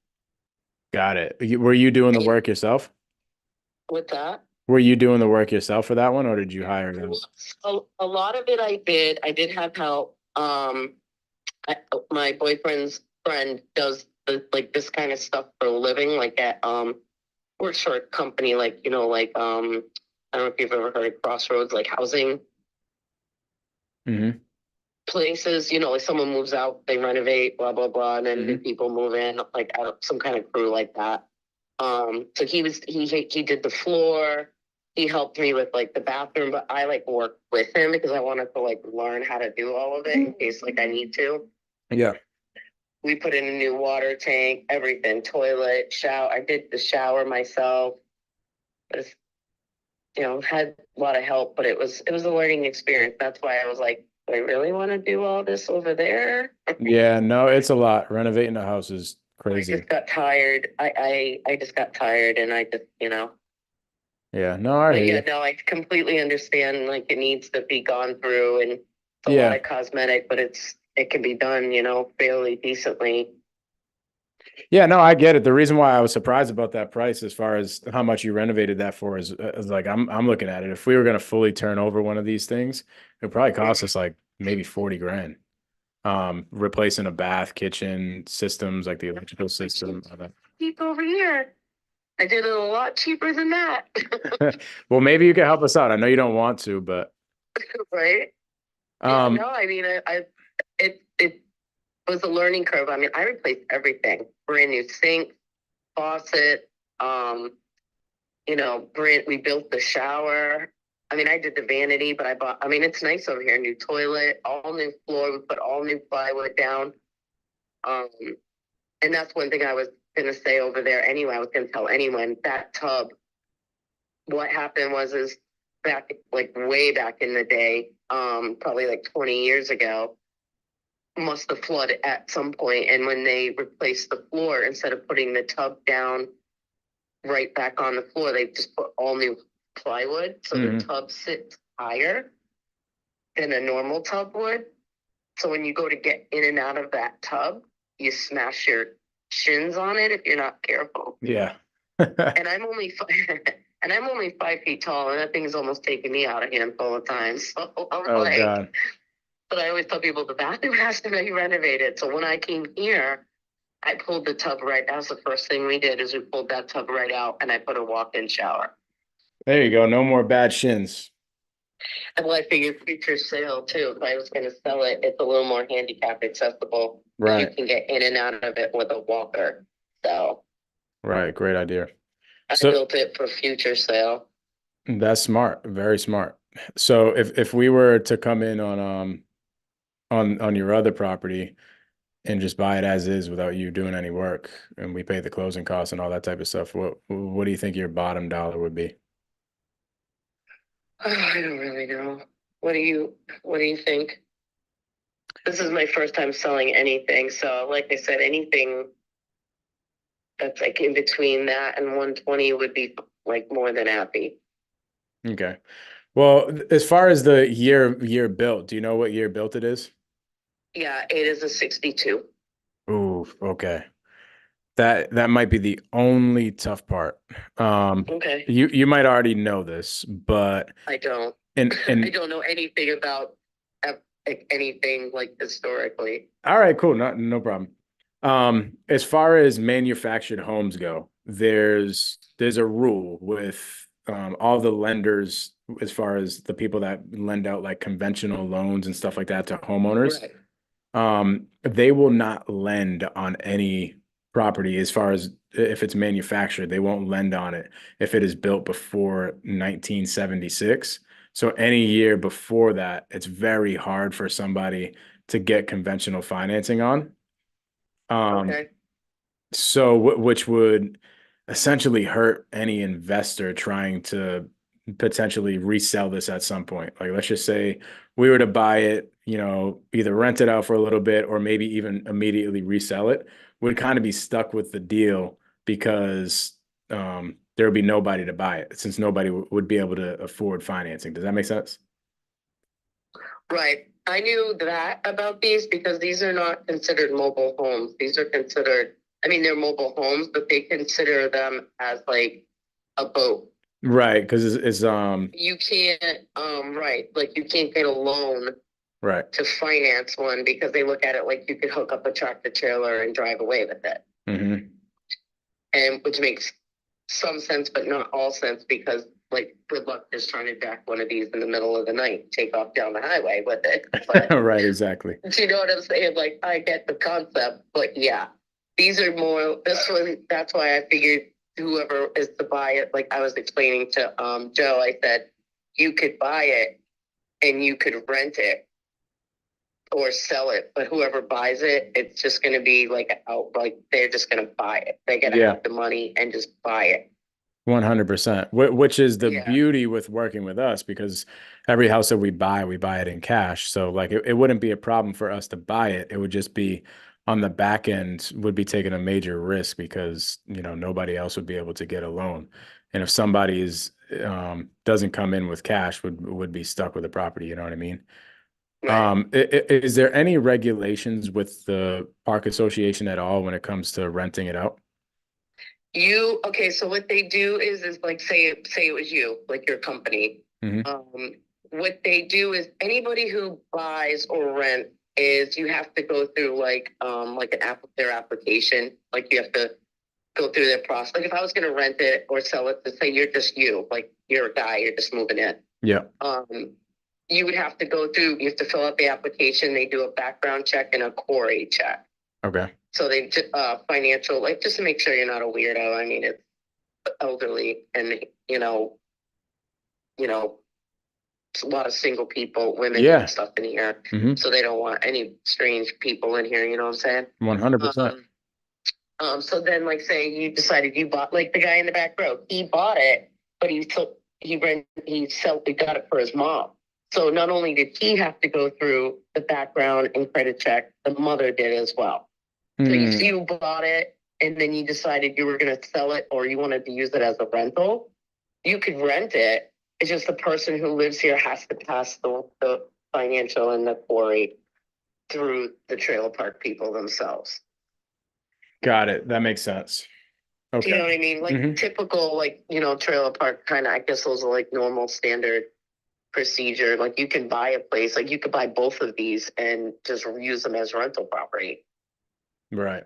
Got it. Were you doing the And work yourself? with that, Were you doing the work yourself for that one, or did you hire them? a lot of it I did. I did have help. My boyfriend's friend does like this kind of stuff for a living, like at works for a company like like I don't know if you've ever heard of Crossroads, like housing Mm-hmm. places. Like someone moves out, they renovate, blah blah blah, and then new people move in, like some kind of crew like that. So he did the floor. He helped me with like the bathroom, but I like worked with him because I wanted to like learn how to do all of it in case like I need to. Yeah. We put in a new water tank, everything, toilet, shower. I did the shower myself. It was, had a lot of help, but it was a learning experience. That's why I was like, do I really want to do all this over there? Yeah, no, it's a lot. Renovating a house is crazy. I just got tired. I just got tired, and I just Yeah, no, I hear you. no, I completely understand. Like it needs to be gone through, and it's a Yeah. lot of cosmetic, but it can be done, fairly decently. Yeah, no, I get it. The reason why I was surprised about that price, as far as how much you renovated that for, is like I'm looking at it. If we were gonna fully turn over one of these things, it would probably cost us like maybe 40 grand. Replacing a bath, kitchen, systems like the electrical system. Cheap over here. I did it a lot cheaper than that. Well, maybe you can help us out. I know you don't want to, but right? No, I mean, it was a learning curve. I mean, I replaced everything. Brand new sink, faucet, we built the shower. I mean, I did the vanity, but I mean, it's nice over here. New toilet, all new floor. We put all new plywood down. And that's one thing I was going to say over there anyway. I was going to tell anyone that tub, what happened is back, like way back in the day, probably like 20 years ago, must have flooded at some point. And when they replaced the floor, instead of putting the tub down right back on the floor, they just put all new plywood. So the tub sits higher than a normal tub would. So when you go to get in and out of that tub, you smash your shins on it if you're not careful. Yeah. and I'm only 5 feet tall, and that thing's almost taken me out a handful of times. So God. But I always tell people the bathroom has to be renovated. So when I came here, I pulled the tub right. That was the first thing we did, is we pulled that tub right out, and I put a walk-in shower. There you go. No more bad shins. And well, I figured future sale too. If I was going to sell it, it's a little more handicap accessible. Right. You can get in and out of it with a walker. So. Right. Great idea. I built it for future sale. That's smart. Very smart. So if we were to come in on your other property and just buy it as is without you doing any work, and we pay the closing costs and all that type of stuff, what do you think your bottom dollar would be? Oh, I don't really know. What do you think? This is my first time selling anything, so like I said, anything that's like in between that and 120 would be like more than happy. Okay. Well, as far as the year built, do you know what year built it is? Yeah, it is a 62. Ooh, okay. That might be the only tough part. Okay. You might already know this, but I don't. And I don't know anything about anything like historically. All right, cool. No problem. As far as manufactured homes go, there's a rule with all the lenders, as far as the people that lend out like conventional loans and stuff like that to homeowners. Right. They will not lend on any property as far as if it's manufactured. They won't lend on it if it is built before 1976. So any year before that, it's very hard for somebody to get conventional financing on. Okay. So which would essentially hurt any investor trying to potentially resell this at some point. Like, let's just say we were to buy it, either rent it out for a little bit or maybe even immediately resell it, we'd kind of be stuck with the deal because there would be nobody to buy it since nobody would be able to afford financing. Does that make sense? Right. I knew that about these because these are not considered mobile homes. These are considered, I mean, they're mobile homes, but they consider them as like a boat. Right, because You can't, right, like you can't get a loan right. to finance one because they look at it like you could hook up a tractor trailer and drive away with it. Mm-hmm. And which makes some sense, but not all sense because like good luck just trying to jack one of these in the middle of the night, take off down the highway with it. But Right, exactly. do you know what I'm saying? Like I get the concept, but yeah, these are more this one. That's why I figured whoever is to buy it, like I was explaining to Joe, I said you could buy it and you could rent it or sell it, but whoever buys it, it's just going to be like out, like they're just going to buy it. They're going to Yeah. have the money and just buy it. 100%, which is the Yeah. beauty with working with us, because every house that we buy it in cash. So like it wouldn't be a problem for us to buy it. It would just be on the back end would be taking a major risk because, nobody else would be able to get a loan. And if somebody doesn't come in with cash, would be stuck with the property. You know what I mean? Right. Is there any regulations with the park association at all when it comes to renting it out? Okay, so what they do is like say it was you, like your company. Hmm. What they do is anybody who buys or rent is you have to go through like their application. Like you have to go through their process. Like if I was gonna rent it or sell it, to say you're just you, like you're a guy, you're just moving in. Yeah. You would have to go through, you have to fill out the application, they do a background check and a quarry check. Okay. So they financial, like just to make sure you're not a weirdo. I mean, it's elderly and you know, a lot of single people, women Yeah. and stuff in here. Hmm. So they don't want any strange people in here, you know what I'm saying? 100%. So then like say you decided you bought like the guy in the back row, he bought it, but he got it for his mom. So not only did he have to go through the background and credit check, the mother did as well. So if you bought it and then you decided you were going to sell it or you wanted to use it as a rental, you could rent it. It's just the person who lives here has to pass the financial and the quarry through the trailer park people themselves. Got it. That makes sense. Do you know what Okay. I mean? Like typical, like, trailer park kind of, I guess those are like normal standard procedure. Like you can buy a place, like you could buy both of these and just use them as rental property. Right.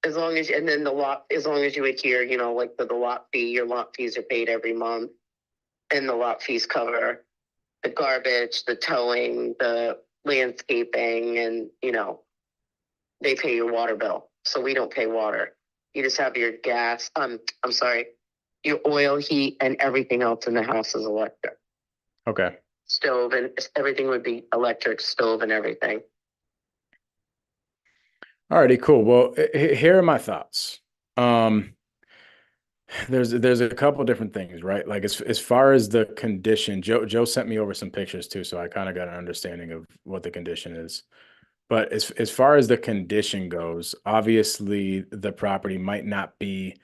As long as, and then as long as you adhere, like the lot fee, your lot fees are paid every month. And the lot fees cover the garbage, the towing, the landscaping, and, they pay your water bill. So we don't pay water. You just have your gas. I'm sorry, your oil, heat, and everything else in the house is electric. Okay. Stove and everything would be electric, stove and everything. Alrighty, cool. Well, here are my thoughts. There's a couple different things, right? Like as far as the condition, Joe sent me over some pictures too, so I kind of got an understanding of what the condition is. But as far as the condition goes, obviously the property might not be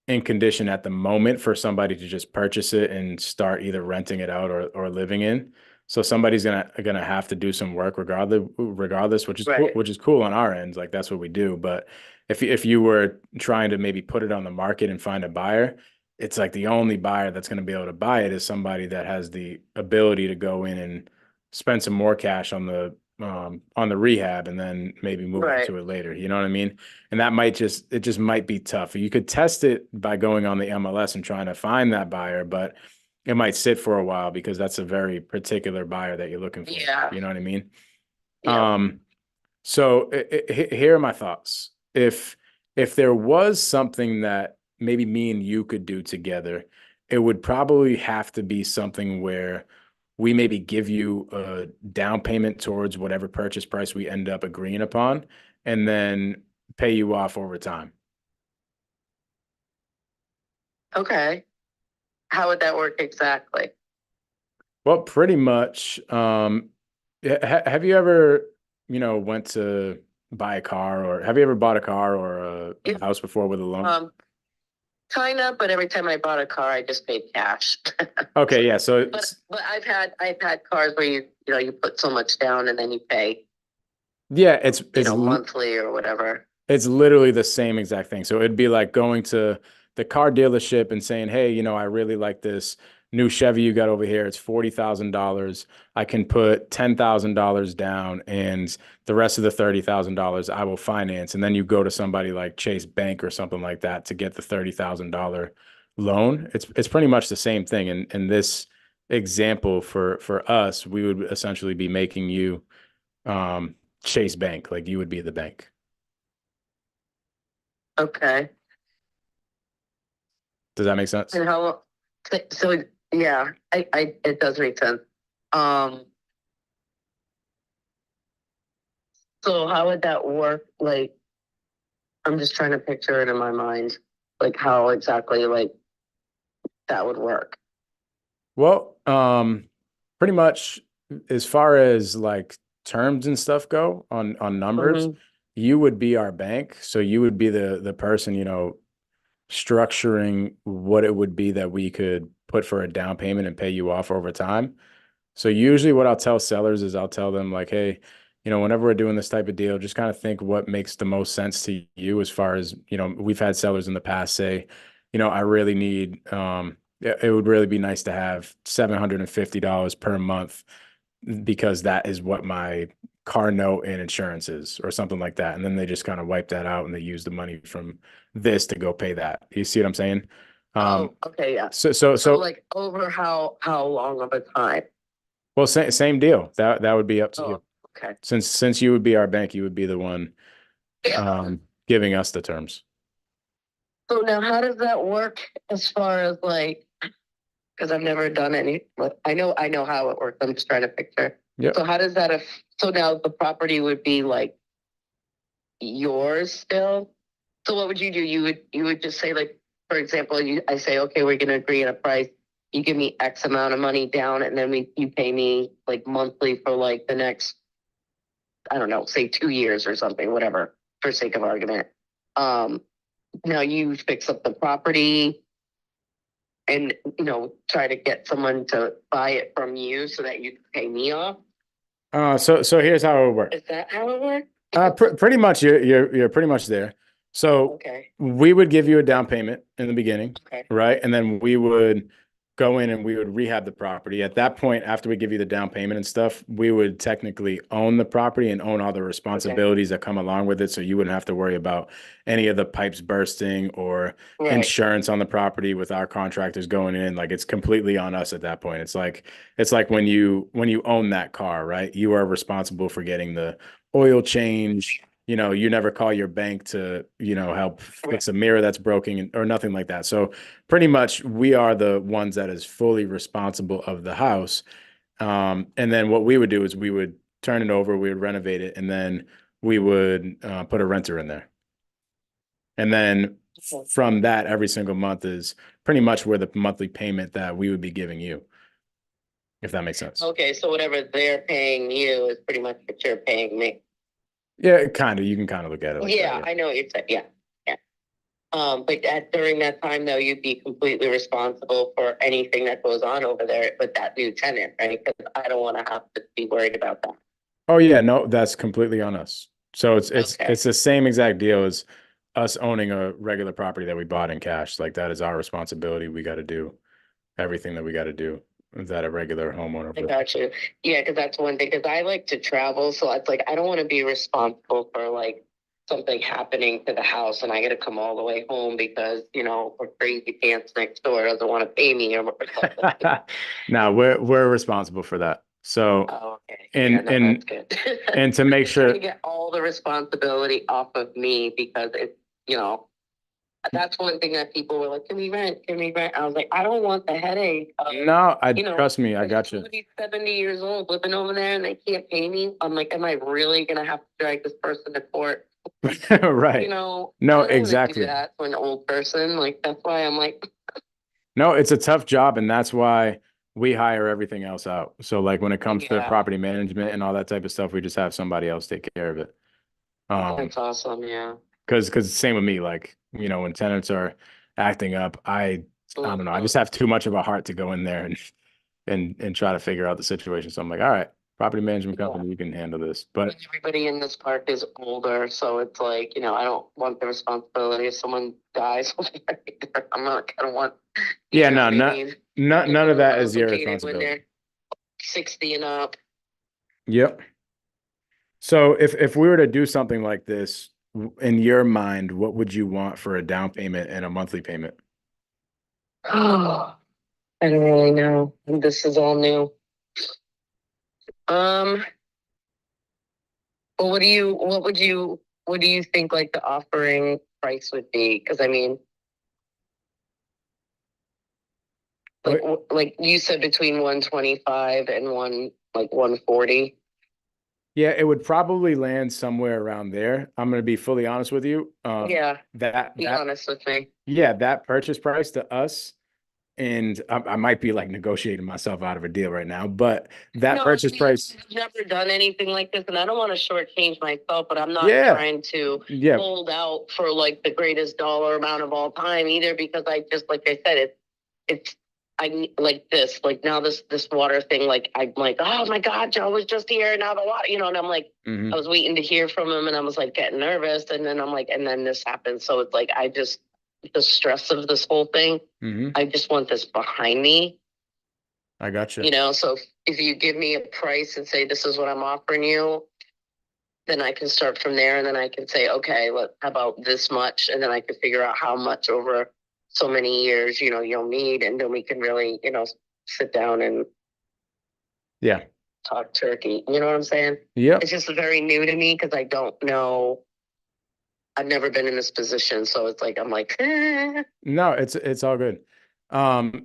in condition at the moment for somebody to just purchase it and start either renting it out or living in. So somebody's gonna have to do some work regardless, which is cool, Right. which is cool on our end. Like that's what we do. But if you were trying to maybe put it on the market and find a buyer, it's like the only buyer that's going to be able to buy it is somebody that has the ability to go in and spend some more cash on the rehab and then maybe move Right. into it later. You know what I mean? And that it just might be tough. You could test it by going on the MLS and trying to find that buyer, but it might sit for a while because that's a very particular buyer that you're looking for. Yeah. You know what I mean? Yeah. So here are my thoughts. If there was something that maybe me and you could do together, it would probably have to be something where we maybe give you a down payment towards whatever purchase price we end up agreeing upon, and then pay you off over time. Okay. How would that work exactly? Well, pretty much. Have you ever, went to buy a car, or have you ever bought a car or a house before with a loan? kind of, but every time I bought a car, I just paid cash. Okay, yeah. So But I've had cars where you put so much down and then you pay, yeah, it's monthly or whatever. it's literally the same exact thing. So it'd be like going to the car dealership and saying, "Hey, I really like this new Chevy you got over here. It's $40,000. I can put $10,000 down, and the rest of the $30,000 I will finance." And then you go to somebody like Chase Bank or something like that to get the $30,000 loan. It's pretty much the same thing. And in this example for us, we would essentially be making you Chase Bank, like you would be the bank. Okay. Does that make sense? And so yeah, it does make sense. Um, so how would that work? Like, I'm just trying to picture it in my mind, like how exactly like that would work. Well, pretty much as far as like terms and stuff go on numbers, Mhm. you would be our bank. So you would be the person, structuring what it would be that we could put for a down payment and pay you off over time. So usually what I'll tell sellers is I'll tell them like, hey, whenever we're doing this type of deal, just kind of think what makes the most sense to you as far as, we've had sellers in the past say, I really need it would really be nice to have $750 per month because that is what my car note and insurance is or something like that. And then they just kind of wipe that out and they use the money from this to go pay that. You see what I'm saying? Oh, okay, yeah. So Like over how long of a time? well, same deal. That would be up to you. Oh, okay. Since you would be our bank, you would be the one giving us the terms. So now how does that work as far as like, because I've never done any, but I know how it works. I'm just trying to picture. Yeah. So how does that, so now the property would be like yours still? So what would you do? You would just say like, for example, I say, okay, we're going to agree on a price. You give me X amount of money down and then you pay me like monthly for like the next, I don't know, say 2 years or something, whatever, for sake of argument. Now you fix up the property and, try to get someone to buy it from you so that you can pay me off. So here's how it would work. Is that how it works? Pretty much you're pretty much there. So Okay. we would give you a down payment in the beginning, Okay. right? And then we would go in and we would rehab the property. At that point, after we give you the down payment and stuff, we would technically own the property and own all the responsibilities that come along with it. So you wouldn't have to worry about any of the pipes bursting or Right. insurance on the property with our contractors going in. Like it's completely on us at that point. It's like when you own that car, right? You are responsible for getting the oil change. You never call your bank to, help fix a mirror that's broken or nothing like that. So pretty much we are the ones that is fully responsible of the house. And then what we would do is we would turn it over, we would renovate it, and then we would put a renter in there. And then from that, every single month is pretty much where the monthly payment that we would be giving you, if that makes sense. Okay, so whatever they're paying you is pretty much what you're paying me. Yeah, kind of. You can kind of look at it like Yeah, that. I know what you're saying. Yeah, yeah. But during that time, though, you'd be completely responsible for anything that goes on over there with that new tenant, right? Because I don't want to have to be worried about that. Oh yeah, no, that's completely on us. So it's Okay. it's the same exact deal as us owning a regular property that we bought in cash. Like that is our responsibility. We got to do everything that we got to do that a regular homeowner I would. got you. Yeah, because that's one thing. Because I like to travel, so it's like I don't want to be responsible for like something happening to the house, and I got to come all the way home because a crazy pants next door doesn't want to pay me or something. Now we're responsible for that. So Oh, okay. and Yeah, no, and that's good. and to make Trying sure to get all the responsibility off of me because that's one thing that people were like, can we rent? Can we rent? I was like, I don't want the headache of, no, trust me, I got you. somebody's 70 years old living over there and they can't pay me. I'm like, am I really gonna have to drag this person to court? Right. No, No, I don't wanna exactly. do that for an old person. Like that's why I'm like, No, it's a tough job, and that's why we hire everything else out. So like when it comes to Yeah. property management and all that type of stuff, we just have somebody else take care of it. that's awesome. Yeah. Because same with me, like, when tenants are acting up. I don't know. I just have too much of a heart to go in there and try to figure out the situation. So I'm like, all right, property management company, you can handle this. But everybody in this park is older, so it's like, I don't want the responsibility if someone dies. I don't want, yeah, what no, I mean? none of that is your Complicated when responsibility. they're 60 and up. Yep. So if we were to do something like this, in your mind, what would you want for a down payment and a monthly payment? Oh, I don't really know. This is all new. Well, what do you think like the offering price would be? Because I mean, like you said, between 125 and 140. Yeah, it would probably land somewhere around there. I'm going to be fully honest with you. Yeah, That be honest with me. yeah, that purchase price to us, and I might be like negotiating myself out of a deal right now, but that purchase price, I've never done anything like this, and I don't want to shortchange myself, but I'm not yeah, trying to yeah, hold out for like the greatest dollar amount of all time either, because I just, like I said, it's I like this, like now this water thing, like I'm like, oh my God, Joe was just here, and now the water, and I'm like, I was waiting to hear from him, and I was like getting nervous, and then I'm like, and then this happened, so it's like the stress of this whole thing, I just want this behind me. I got you. So if you give me a price and say this is what I'm offering you, then I can start from there, and then I can say, okay, how about this much, and then I can figure out how much over so many years, you'll need, and then we can really, sit down and Yeah. talk turkey. You know what I'm saying? Yep. It's just very new to me because I don't know. I've never been in this position, so it's like I'm like, No, it's all good.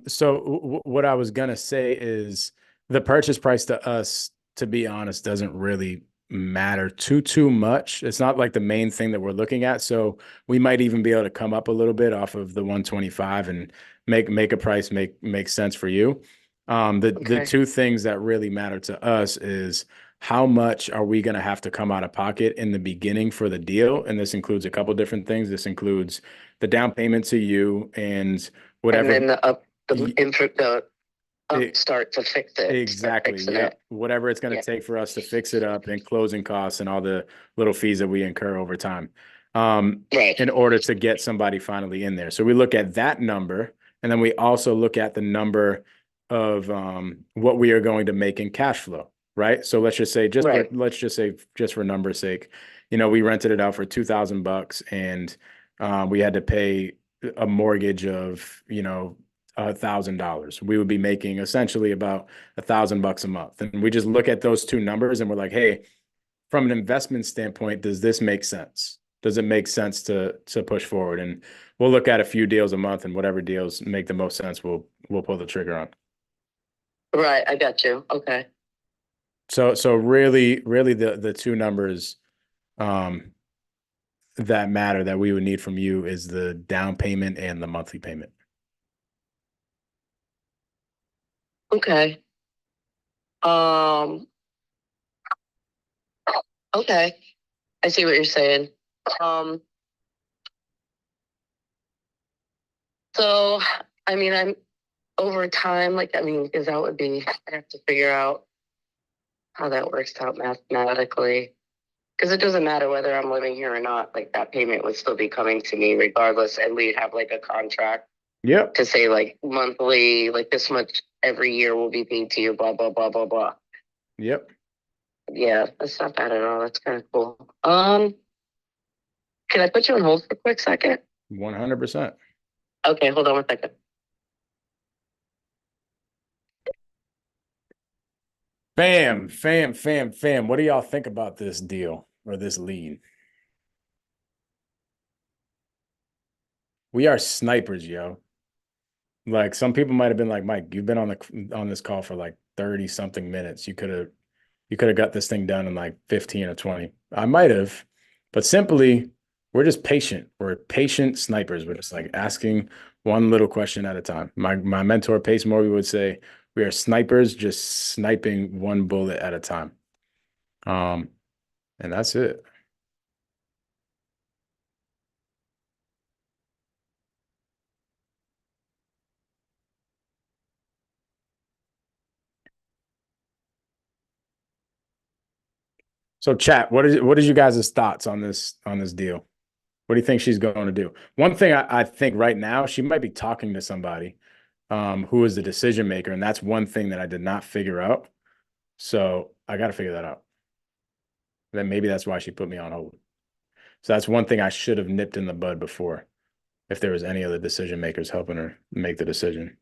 So what I was gonna say is the purchase price to us, to be honest, doesn't really matter too much. It's not like the main thing that we're looking at. So we might even be able to come up a little bit off of the 125 and make a price make sense for you. The two things that really matter to us is how much are we going to have to come out of pocket in the beginning for the deal? And this includes a couple different things. This includes the down payment to you and whatever. And then the upstart to fix it. Exactly. Yeah. Whatever it's going to take for us to fix it up, and closing costs and all the little fees that we incur over time, in order to get somebody finally in there. So we look at that number, and then we also look at the number of what we are going to make in cash flow. Right. So let's just say, just for numbers sake, we rented it out for $2,000 and we had to pay a mortgage of, $1,000. We would be making essentially about $1,000 a month. And we just look at those two numbers and we're like, hey, from an investment standpoint, does this make sense? Does it make sense to push forward? And we'll look at a few deals a month, and whatever deals make the most sense, we'll pull the trigger on. Right. I got you. Okay. So really the two numbers that matter that we would need from you is the down payment and the monthly payment. Okay. Okay. I see what you're saying. So I mean, I'm over time, because that would be, I have to figure out how that works out mathematically. Because it doesn't matter whether I'm living here or not, like that payment would still be coming to me regardless, and we'd have like a contract. Yep. To say like monthly, like this much every year will be paid to you, blah, blah, blah, blah, blah. Yep. Yeah, that's not bad at all. That's kind of cool. Can I put you on hold for a quick second? 100%. Okay, hold on 1 second. Fam. What do y'all think about this deal or this lead? We are snipers, yo. Like some people might have been like, Mike, you've been on this call for like 30 something minutes. You could have got this thing done in like 15 or 20. I might have, but simply we're just patient. We're patient snipers. We're just like asking one little question at a time. My mentor Pace Morby would say, we are snipers just sniping one bullet at a time. And that's it. So chat, what is you guys' thoughts on this deal? What do you think she's going to do? One thing I think right now, she might be talking to somebody who is the decision maker, and that's one thing that I did not figure out. So I got to figure that out. Then maybe that's why she put me on hold. So that's one thing I should have nipped in the bud before, if there was any other decision makers helping her make the decision.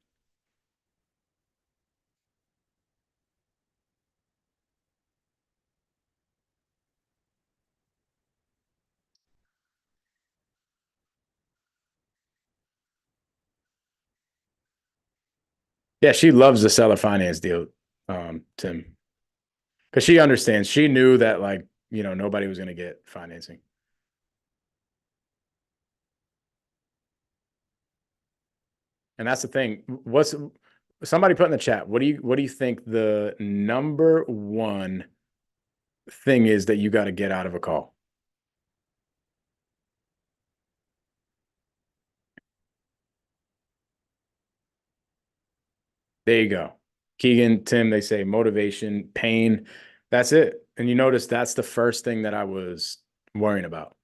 Yeah, she loves the seller finance deal, Tim, because she understands. She knew that, like, nobody was going to get financing. And that's the thing. What's somebody put in the chat? What do you think the number one thing is that you got to get out of a call? There you go. Keegan, Tim, they say motivation, pain. That's it. And you notice that's the first thing that I was worrying about.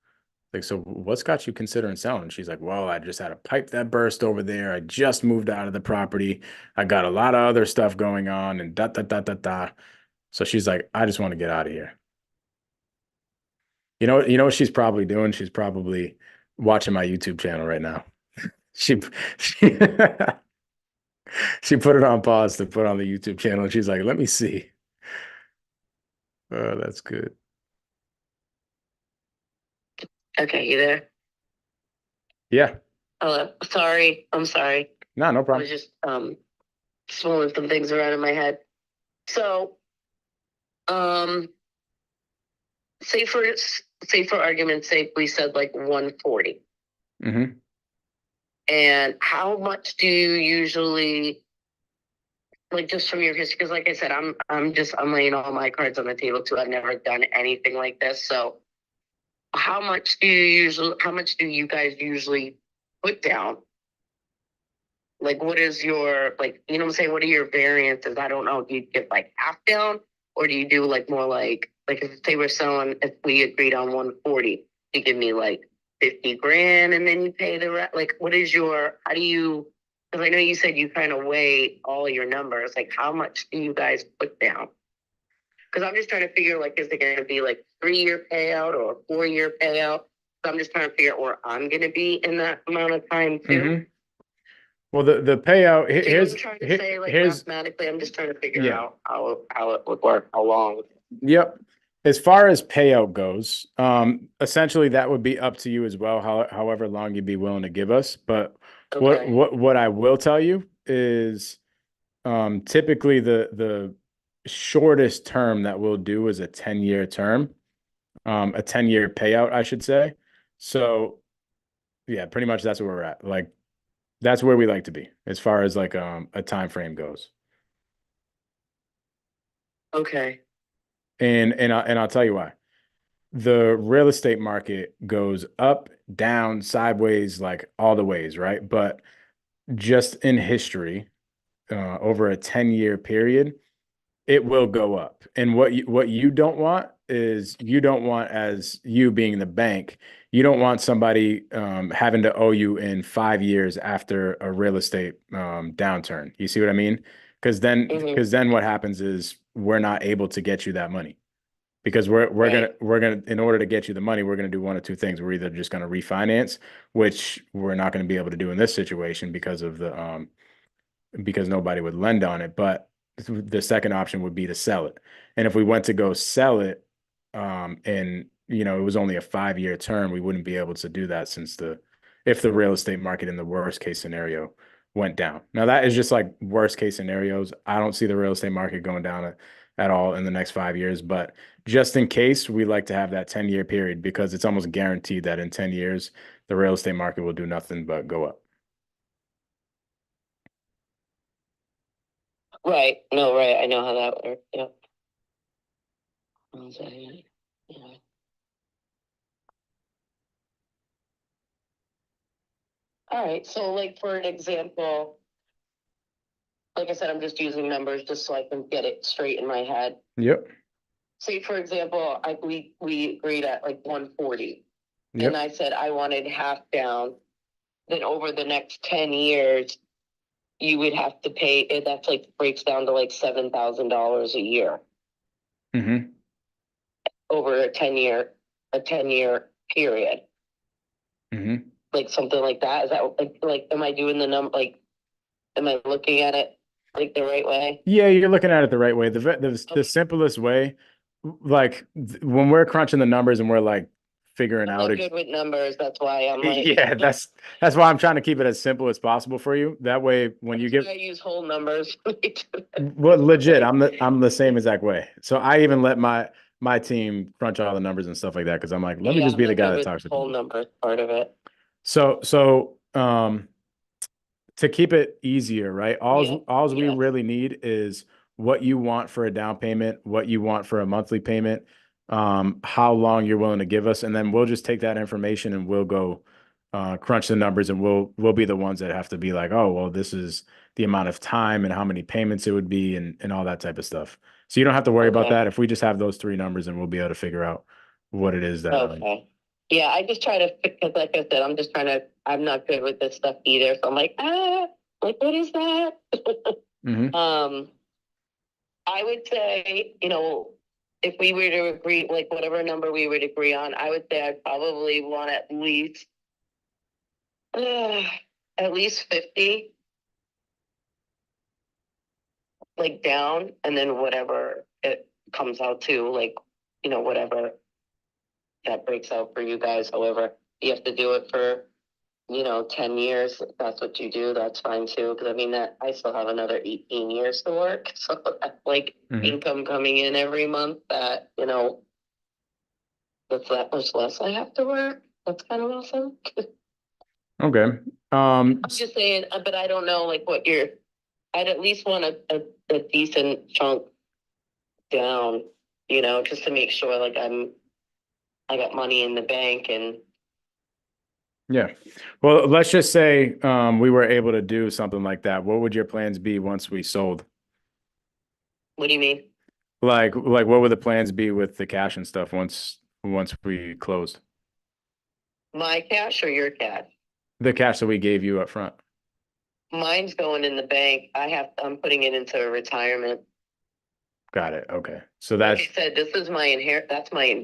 Like, so what's got you considering selling? She's like, well, I just had a pipe that burst over there. I just moved out of the property. I got a lot of other stuff going on and da da da da da. So she's like, I just want to get out of here. You know what she's probably doing? She's probably watching my YouTube channel right now. She she, she put it on pause to put on the YouTube channel, and she's like, "Let me see." Oh, that's good. Okay, you there? Yeah. Hello. Sorry. I'm sorry. No, no I problem. was just swirling some things around in my head. So, say for argument's sake, we said like 140. Mm-hmm. And how much do you usually, like, just from your history? Because like I said, I'm laying all my cards on the table too. I've never done anything like this. So how much do you guys usually put down? Like, what is your, like, you know what I'm saying? What are your variances? I don't know. Do you get like half down, or do you do like more like if they were selling, if we agreed on 140, you give me like 50 grand and then you pay the rest? Like, what is your, how do you, because I know you said you kind of weigh all your numbers. Like, how much do you guys put down? Because I'm just trying to figure, like, is it going to be like 3-year payout or a 4-year payout? So I'm just trying to figure out where I'm going to be in that amount of time too. Mm-hmm. Well, the payout So here's I'm trying to say, like, mathematically, I'm just trying to figure out how it would work, how long. Yep. As far as payout goes, essentially that would be up to you as well, however long you'd be willing to give us. But Okay. what I will tell you is typically the shortest term that we'll do is a 10-year term, a 10-year payout, I should say. So yeah, pretty much that's where we're at. Like, that's where we like to be as far as like a time frame goes. Okay. And I'll tell you why. The real estate market goes up, down, sideways, like all the ways, right? But just in history, over a 10-year period, it will go up. And what you don't want is, you don't want, as you being the bank, you don't want somebody having to owe you in 5 years after a real estate downturn. You see what I mean? Because then what happens is we're not able to get you that money, because we're gonna, in order to get you the money, we're gonna do one of two things. We're either just gonna refinance, which we're not gonna be able to do in this situation because of the because nobody would lend on it. But the second option would be to sell it. And if we went to go sell it, and it was only a 5-year term, we wouldn't be able to do that, since if the real estate market in the worst case scenario went down. Now that is just like worst case scenarios. I don't see the real estate market going down at all in the next 5 years, but just in case, we like to have that 10-year period, because it's almost guaranteed that in 10 years, the real estate market will do nothing but go up. Right. No, right. I know how that works. Yep. Yeah. All right. So, like, for an example, like I said, I'm just using numbers just so I can get it straight in my head. Yep. say for example, we agreed at like 140. Yep. And I said I wanted half down. Then over the next 10 years, you would have to pay, and that's like breaks down to like $7,000 a year Mm-hmm. over a 10 year period. Mm-hmm. Like something like that. Is that like am I doing the number like am I looking at it like the right way? Yeah, you're looking at it the right way. The simplest way, like when we're crunching the numbers and we're like figuring I'm out not good with numbers. That's why I'm like, yeah, that's why I'm trying to keep it as simple as possible for you. That way, when you get I use whole numbers. well, legit, I'm the same exact way. So I even let my team crunch all the numbers and stuff like that because I'm like, let me Yeah, just be I'm the not guy good that with talks to whole people. numbers part of it. So to keep it easier, right? Yeah, All we yeah. really need is what you want for a down payment, what you want for a monthly payment, how long you're willing to give us, and then we'll just take that information and we'll go crunch the numbers, and we'll be the ones that have to be like, oh, well, this is the amount of time and how many payments it would be, and all that type of stuff. So you don't have to worry about Okay. that. If we just have those three numbers, and we'll be able to figure out what it is that. Okay. Yeah, I just try to, because like I said, I'm not good with this stuff either. So I'm like, like, what is that? Mhm. I would say, if we were to agree, like whatever number we would agree on, I would say I'd probably want at least 50, like down, and then whatever it comes out to, like, whatever that breaks out for you guys. However, you have to do it for 10 years. If that's what you do, that's fine too. Because I mean, that I still have another 18 years to work. So that's like income coming in every month that, that's that much less I have to work. That's kind of awesome. Okay. I'm just saying, but I don't know like I'd at least want a decent chunk down, just to make sure like I got money in the bank and. Yeah. Well, let's just say we were able to do something like that. What would your plans be once we sold? What do you mean? Like what would the plans be with the cash and stuff once we closed? My cash or your cash? The cash that we gave you up front. Mine's going in the bank. I'm putting it into a retirement. Got it. Okay. So that's, like I said, this is my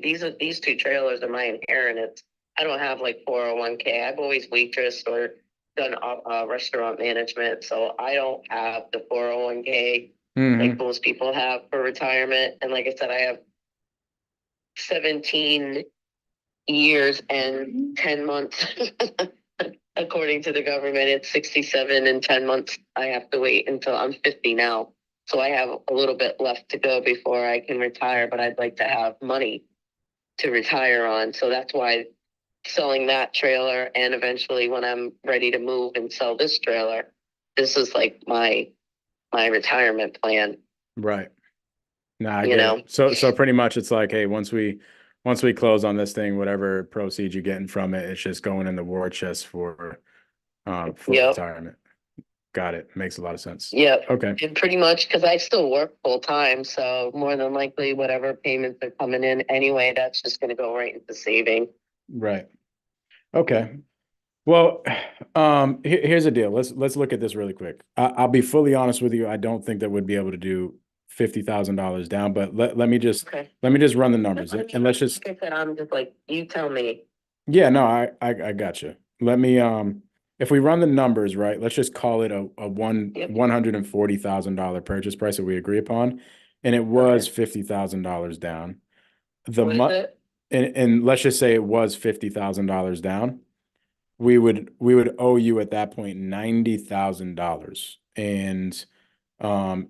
these two trailers are my inheritance. I don't have like 401k. I've always waitressed or done restaurant management. So I don't have the 401k like most people have for retirement. And like I said, I have 17 years and 10 months. According to the government, it's 67 and 10 months. I have to wait until I'm 50 now. So I have a little bit left to go before I can retire, but I'd like to have money to retire on. So that's why selling that trailer, and eventually when I'm ready to move and sell this trailer, this is like my retirement plan. right. Nah, I get it. So pretty much it's like, hey, once we close on this thing, whatever proceeds you're getting from it, it's just going in the war chest for retirement. Got it. Makes a lot of sense. Yep. Okay. And pretty much because I still work full time, so more than likely whatever payments are coming in anyway, that's just going to go right into saving. Right. Okay. Well, here's the deal. Let's look at this really quick. I'll be fully honest with you. I don't think that we'd be able to do $50,000 down, but let me just run the numbers and let's just. Like I said, I'm just like, you tell me. Yeah, no, I got you. Let me if we run the numbers right, let's just call it a $140,000 purchase price that we agree upon, and it was $50,000 down. And let's just say it was $50,000 down. We would owe you at that point $90,000, and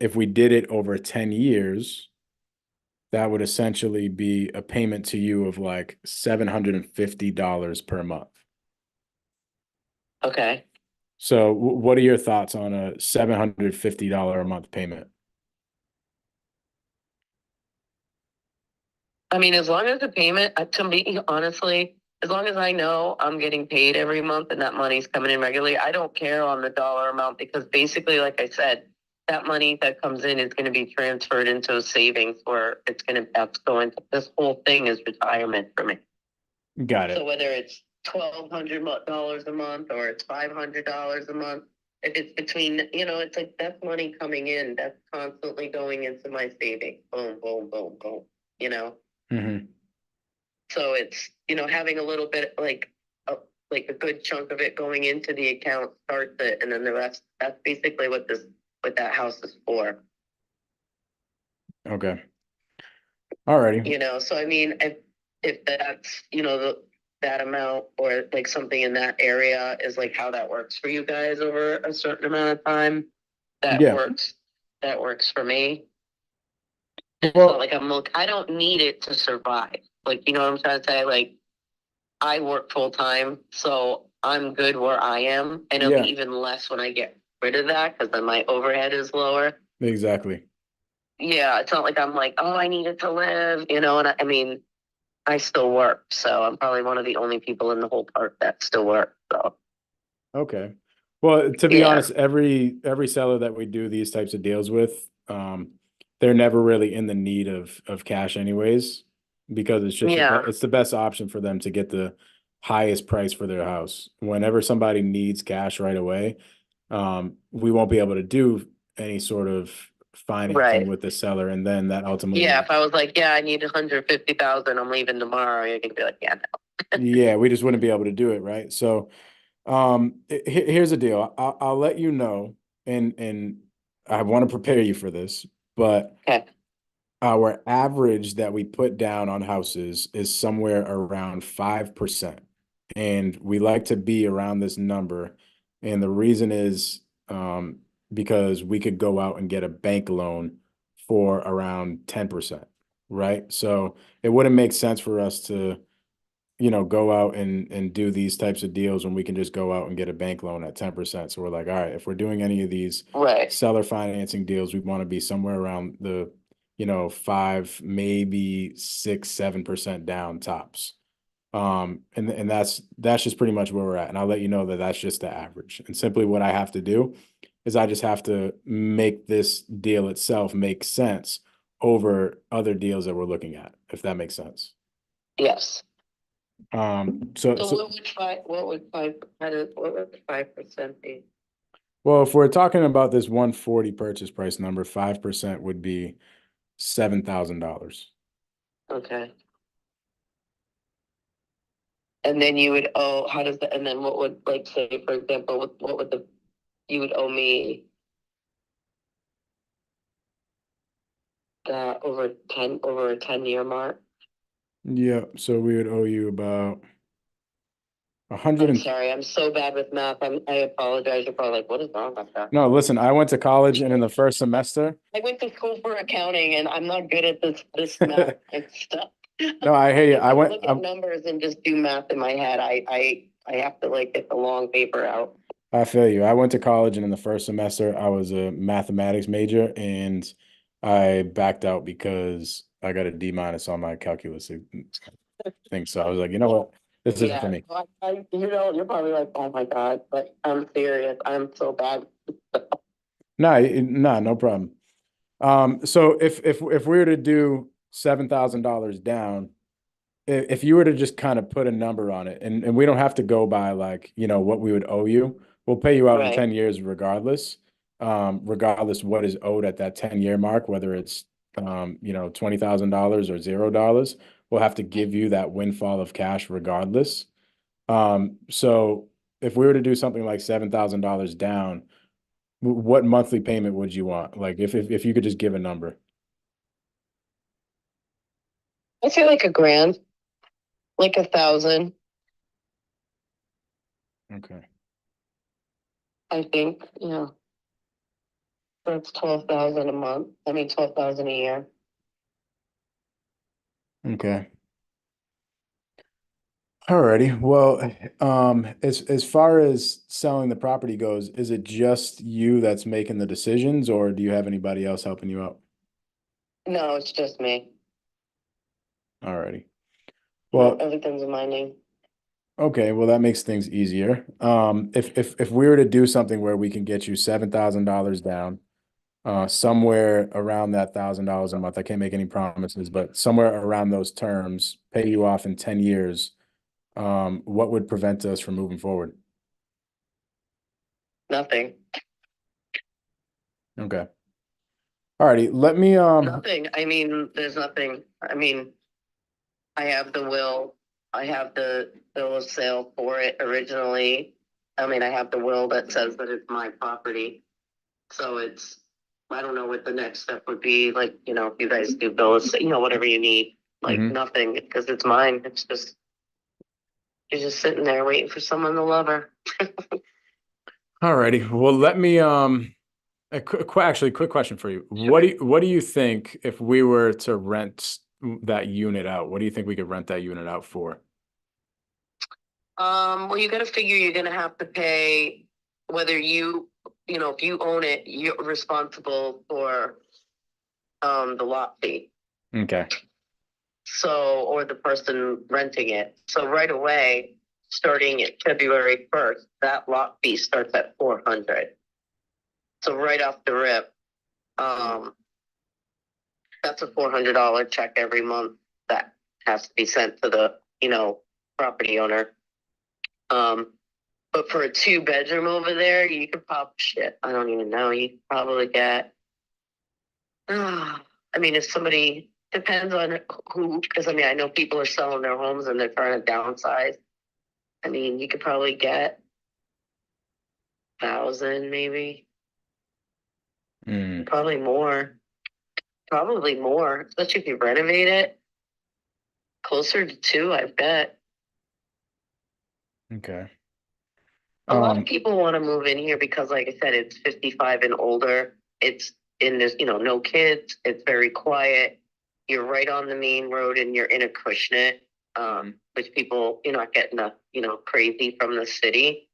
if we did it over 10 years, that would essentially be a payment to you of like $750 per month. Okay. So what are your thoughts on a $750 a month payment? I mean, as long as the payment, to me, honestly, as long as I know I'm getting paid every month and that money's coming in regularly, I don't care on the dollar amount because basically, like I said, that money that comes in is going to be transferred into a savings where that's going to, this whole thing is retirement for me. Got So it. whether it's $1,200 a month or it's $500 a month, if it's between, it's like that's money coming in, that's constantly going into my savings. Boom, boom, boom, boom. Mm-hmm. So it's, having a little bit like a good chunk of it going into the account starts it, and then the rest. That's basically what that house is for. Okay. Alrighty. So I mean, if that's that amount or like something in that area is like how that works for you guys over a certain amount of time, that Yeah. works. That works for me. It's Well, not like I don't need it to survive. Like, you know what I'm trying to say? Like, I work full time, so I'm good where I am, and it'll yeah, be even less when I get rid of that because then my overhead is lower. exactly. Yeah, it's not like I'm like, oh, I need it to live, and I mean, I still work, so I'm probably one of the only people in the whole park that still work. So Okay. Well, to be yeah, honest, every seller that we do these types of deals with, they're never really in the need of cash anyways, because it's just yeah, it's the best option for them to get the highest price for their house. Whenever somebody needs cash right away, we won't be able to do any sort of financing right. with the seller, and then that ultimately, Yeah, if I was like, yeah, I need 150,000, I'm leaving tomorrow, you're gonna be like, yeah, no. yeah, we just wouldn't be able to do it, right? So, here's the deal. I'll let you know, and I want to prepare you for this, but Okay. our average that we put down on houses is somewhere around 5%. And we like to be around this number. And the reason is because we could go out and get a bank loan for around 10%, right? So it wouldn't make sense for us to, go out and do these types of deals when we can just go out and get a bank loan at 10%. So we're like, all right, if we're doing any of these Right. seller financing deals, we want to be somewhere around the, 5, maybe 6, 7% down tops. And that's just pretty much where we're at. And I'll let you know that that's just the average. And simply what I have to do is I just have to make this deal itself make sense over other deals that we're looking at, if that makes sense. Yes. So What would 5% be? well, if we're talking about this 140 purchase price number, 5% would be $7,000. Okay. And then you would owe, how does that, and then what would, like, say, for example, what would you would owe me over a 10-year mark? Yeah, so we would owe you about I'm sorry, I'm so bad with math. I apologize. You're probably like, what is wrong with that? No, listen, I went to college, and in the first semester, I went to school for accounting and I'm not good at this math and stuff. no, I hear you. I went, Look at numbers and just do math in my head. I have to like get the long paper out. I feel you. I went to college, and in the first semester, I was a mathematics major, and I backed out because I got a D- on my calculus thing. So I was like, you know what? This isn't for me. You're probably like, oh my God, but I'm serious. I'm so bad. No problem. So if we were to do $7,000 down, if you were to just kind of put a number on it, and we don't have to go by like, what we would owe you, we'll pay you out in Right. 10 years regardless. Regardless what is owed at that 10-year mark, whether it's $20,000 or $0, we'll have to give you that windfall of cash regardless. So if we were to do something like $7,000 down, what monthly payment would you want? Like if you could just give a number. I say like $1,000, like 1,000, Okay. I think, yeah. That's 12,000 a month. I mean, 12,000 a year. Okay. Alrighty. Well, as far as selling the property goes, is it just you that's making the decisions, or do you have anybody else helping you out? No, it's just me. Alrighty. No, Well, everything's in my name. okay, well that makes things easier. If we were to do something where we can get you $7,000 down, somewhere around that $1,000 a month. I can't make any promises, but somewhere around those terms, pay you off in 10 years, what would prevent us from moving forward? Nothing. Okay. All righty. Let me, Nothing. I mean, there's nothing. I mean, I have the will. I have the bill of sale for it originally. I mean, I have the will that says that it's my property. So I don't know what the next step would be. Like, if you guys do bills, whatever you need, like Mhm. nothing, because it's mine. You're just sitting there waiting for someone to love her. All righty. Well, let me, actually, quick question for you. What do you think if we were to rent that unit out? What do you think we could rent that unit out for? Well, you got to figure you're going to have to pay whether if you own it, you're responsible for the lot fee. Okay. So, or the person renting it. So right away, starting at February 1st, that lot fee starts at $400. So right off the rip, that's a $400 check every month that has to be sent to the, property owner. But for a 2-bedroom over there, you could probably, I don't even know, you could probably get, I mean, if somebody, depends on who, because I mean, I know people are selling their homes and they're trying to downsize. I mean, you could probably get 1,000 maybe, Mm, probably more, especially if you renovate it. Closer to 2, I bet. okay. A lot of people want to move in here because, like I said, it's 55 and older. It's in this, no kids. It's very quiet. You're right on the main road and you're in a Acushnet, which people, you're not getting crazy from the city.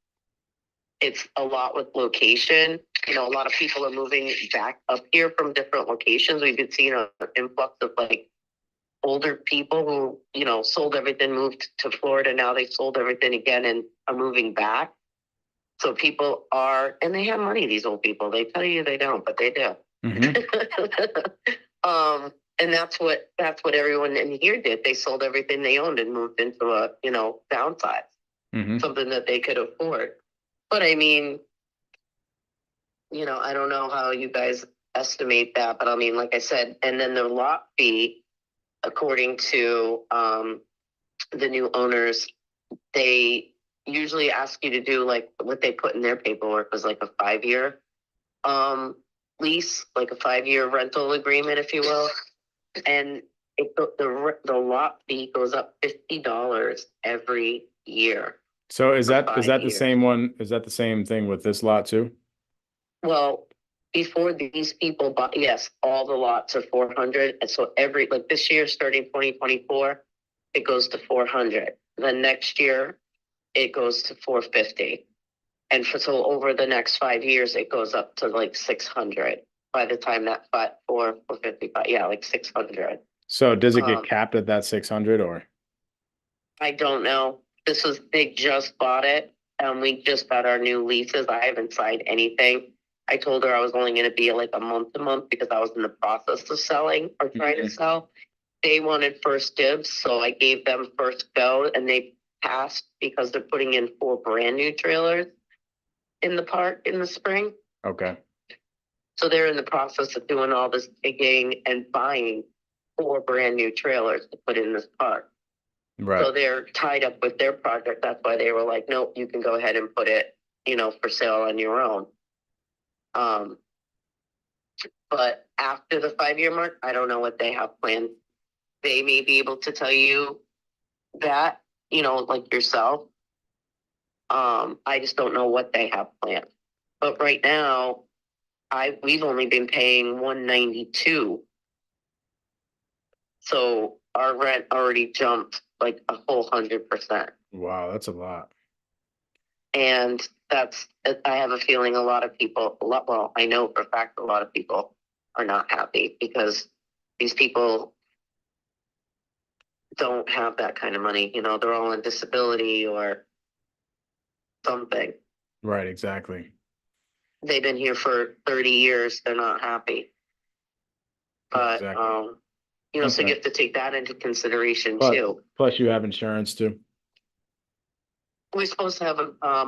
It's a lot with location. A lot of people are moving back up here from different locations. We've been seeing an influx of like older people who, sold everything, moved to Florida. Now they sold everything again and are moving back. So people are, and they have money, these old people. They tell you they don't, but they do. Mhm. And that's what everyone in here did. They sold everything they owned and moved into a, downsize, Mhm. something that they could afford. But I mean, I don't know how you guys estimate that, but I mean, like I said, and then the lot fee, according to the new owners, they usually ask you to do like what they put in their paperwork was like a 5-year lease, like a 5-year rental agreement, if you will. And the lot fee goes up $50 every year. So is that the 5 years. same one? Is that the same thing with this lot too? Well, before these people bought, yes, all the lots are 400. And so like this year, starting 2024, it goes to 400. The next year, it goes to 450. And so over the next 5 years, it goes up to like 600. By the time that 455, yeah, like 600. So does it get capped at that 600 or? I don't know. They just bought it. We just got our new leases. I haven't signed anything. I told her I was only going to be like a month to month because I was in the process of selling or trying to sell. They wanted first dibs, so I gave them first go, and they passed because they're putting in 4 brand new trailers in the park in the spring. Okay. So they're in the process of doing all this digging and buying 4 brand new trailers to put in this park. Right. So they're tied up with their project. That's why they were like, nope, you can go ahead and put it, for sale on your own. But after the 5-year mark, I don't know what they have planned. They may be able to tell you that, like yourself. I just don't know what they have planned. But right now, we've only been paying $192. So our rent already jumped like a whole 100%. Wow, that's a lot. And I have a feeling a lot of people, well, I know for a fact a lot of people are not happy because these people don't have that kind of money. They're all on disability or something. Right, exactly. they've been here for 30 years. They're not happy. But, Exactly. you know, so you Okay. have to take that into consideration Plus, too. plus you have insurance too. We're supposed to have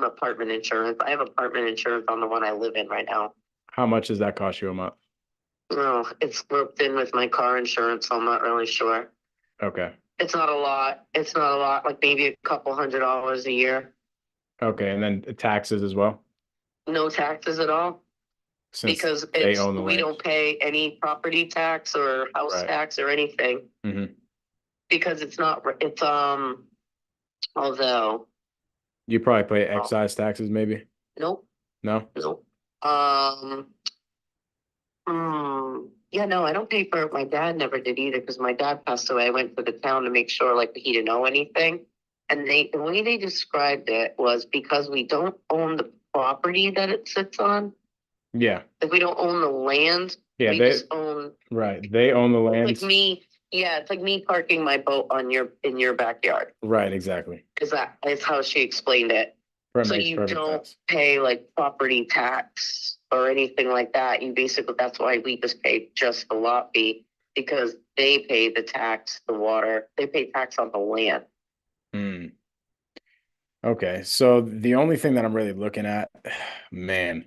apartment insurance. I have apartment insurance on the one I live in right now. How much does that cost you a month? No, it's roped in with my car insurance, so I'm not really sure. Okay. It's not a lot. It's not a lot, like maybe a couple $100 a year. Okay, and then taxes as well, No taxes at all since because they own the we land. don't pay any property tax or house Right. tax or anything Mm-hmm. because it's not, it's, although, You probably pay excise taxes, maybe? nope, No? nope. Yeah, no, I don't pay for it. My dad never did either because my dad passed away. I went to the town to make sure like he didn't owe anything. And the way they described it was because we don't own the property that it sits on. Yeah. Like we don't own the land. Yeah, We they just own right. They own the like lands. me. Yeah, it's like me parking my boat on in your backyard. Right, exactly. Because that is how she explained it. That So makes you perfect don't sense. pay like property tax or anything like that. You basically, that's why we just pay just the lot fee because they pay the tax, the water, they pay tax on the land. Hmm. Okay, so the only thing that I'm really looking at, man,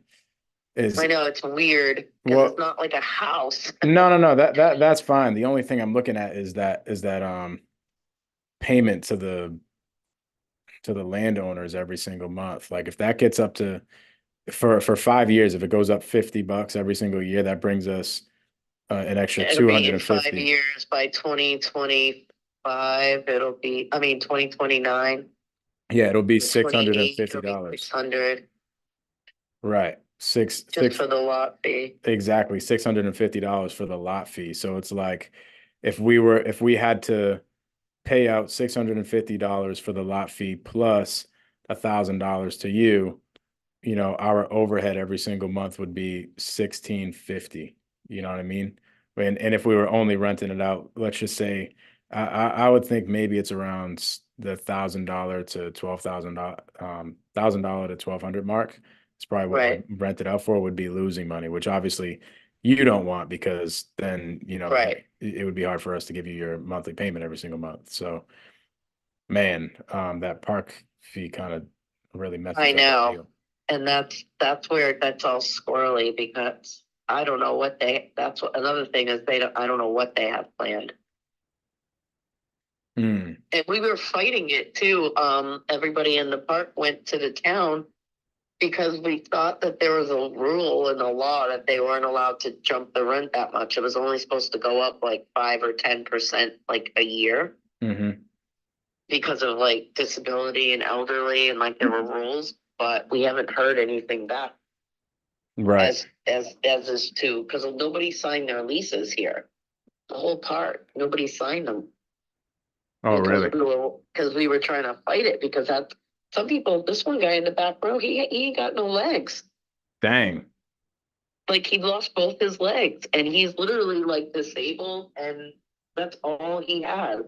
is I know it's weird because well, it's not like a house. no, that's fine. The only thing I'm looking at is that payment to the landowners every single month. Like if that gets up to for 5 years, if it goes up $50 every single year, that brings us an extra It'll be in 5 250. years by 2025. It'll be, I mean, 2029. Yeah, it'll be 28, it'll be $650. 600 Right. just for the lot fee. Exactly, $650 for the lot fee. So it's like if we had to pay out $650 for the lot fee plus $1,000 to you, our overhead every single month would be $1,650. You know what I mean? And if we were only renting it out, let's just say, I would think maybe it's around the $1,000 to $12,000, $1,000 to 1,200 mark. It's probably what Right. I'd rent it out for. Would be losing money, which obviously you don't want because then Right. it would be hard for us to give you your monthly payment every single month. So, man, that park fee kind of really messes I up our know. deal. And that's where that's all squirrely because I don't know what that's what another thing is I don't know what they have planned. Mm. And we were fighting it too. Everybody in the park went to the town because we thought that there was a rule in the law that they weren't allowed to jump the rent that much. It was only supposed to go up like 5 or 10% like a year Mm-hmm. because of like disability and elderly and like there were rules, but we haven't heard anything back. Right. As is too, because nobody signed their leases here. The whole park, nobody signed them. Oh, really? Because we were trying to fight it because that's some people. This one guy in the back row, he ain't got no legs. Dang. Like he lost both his legs, and he's literally like disabled, and that's all he has.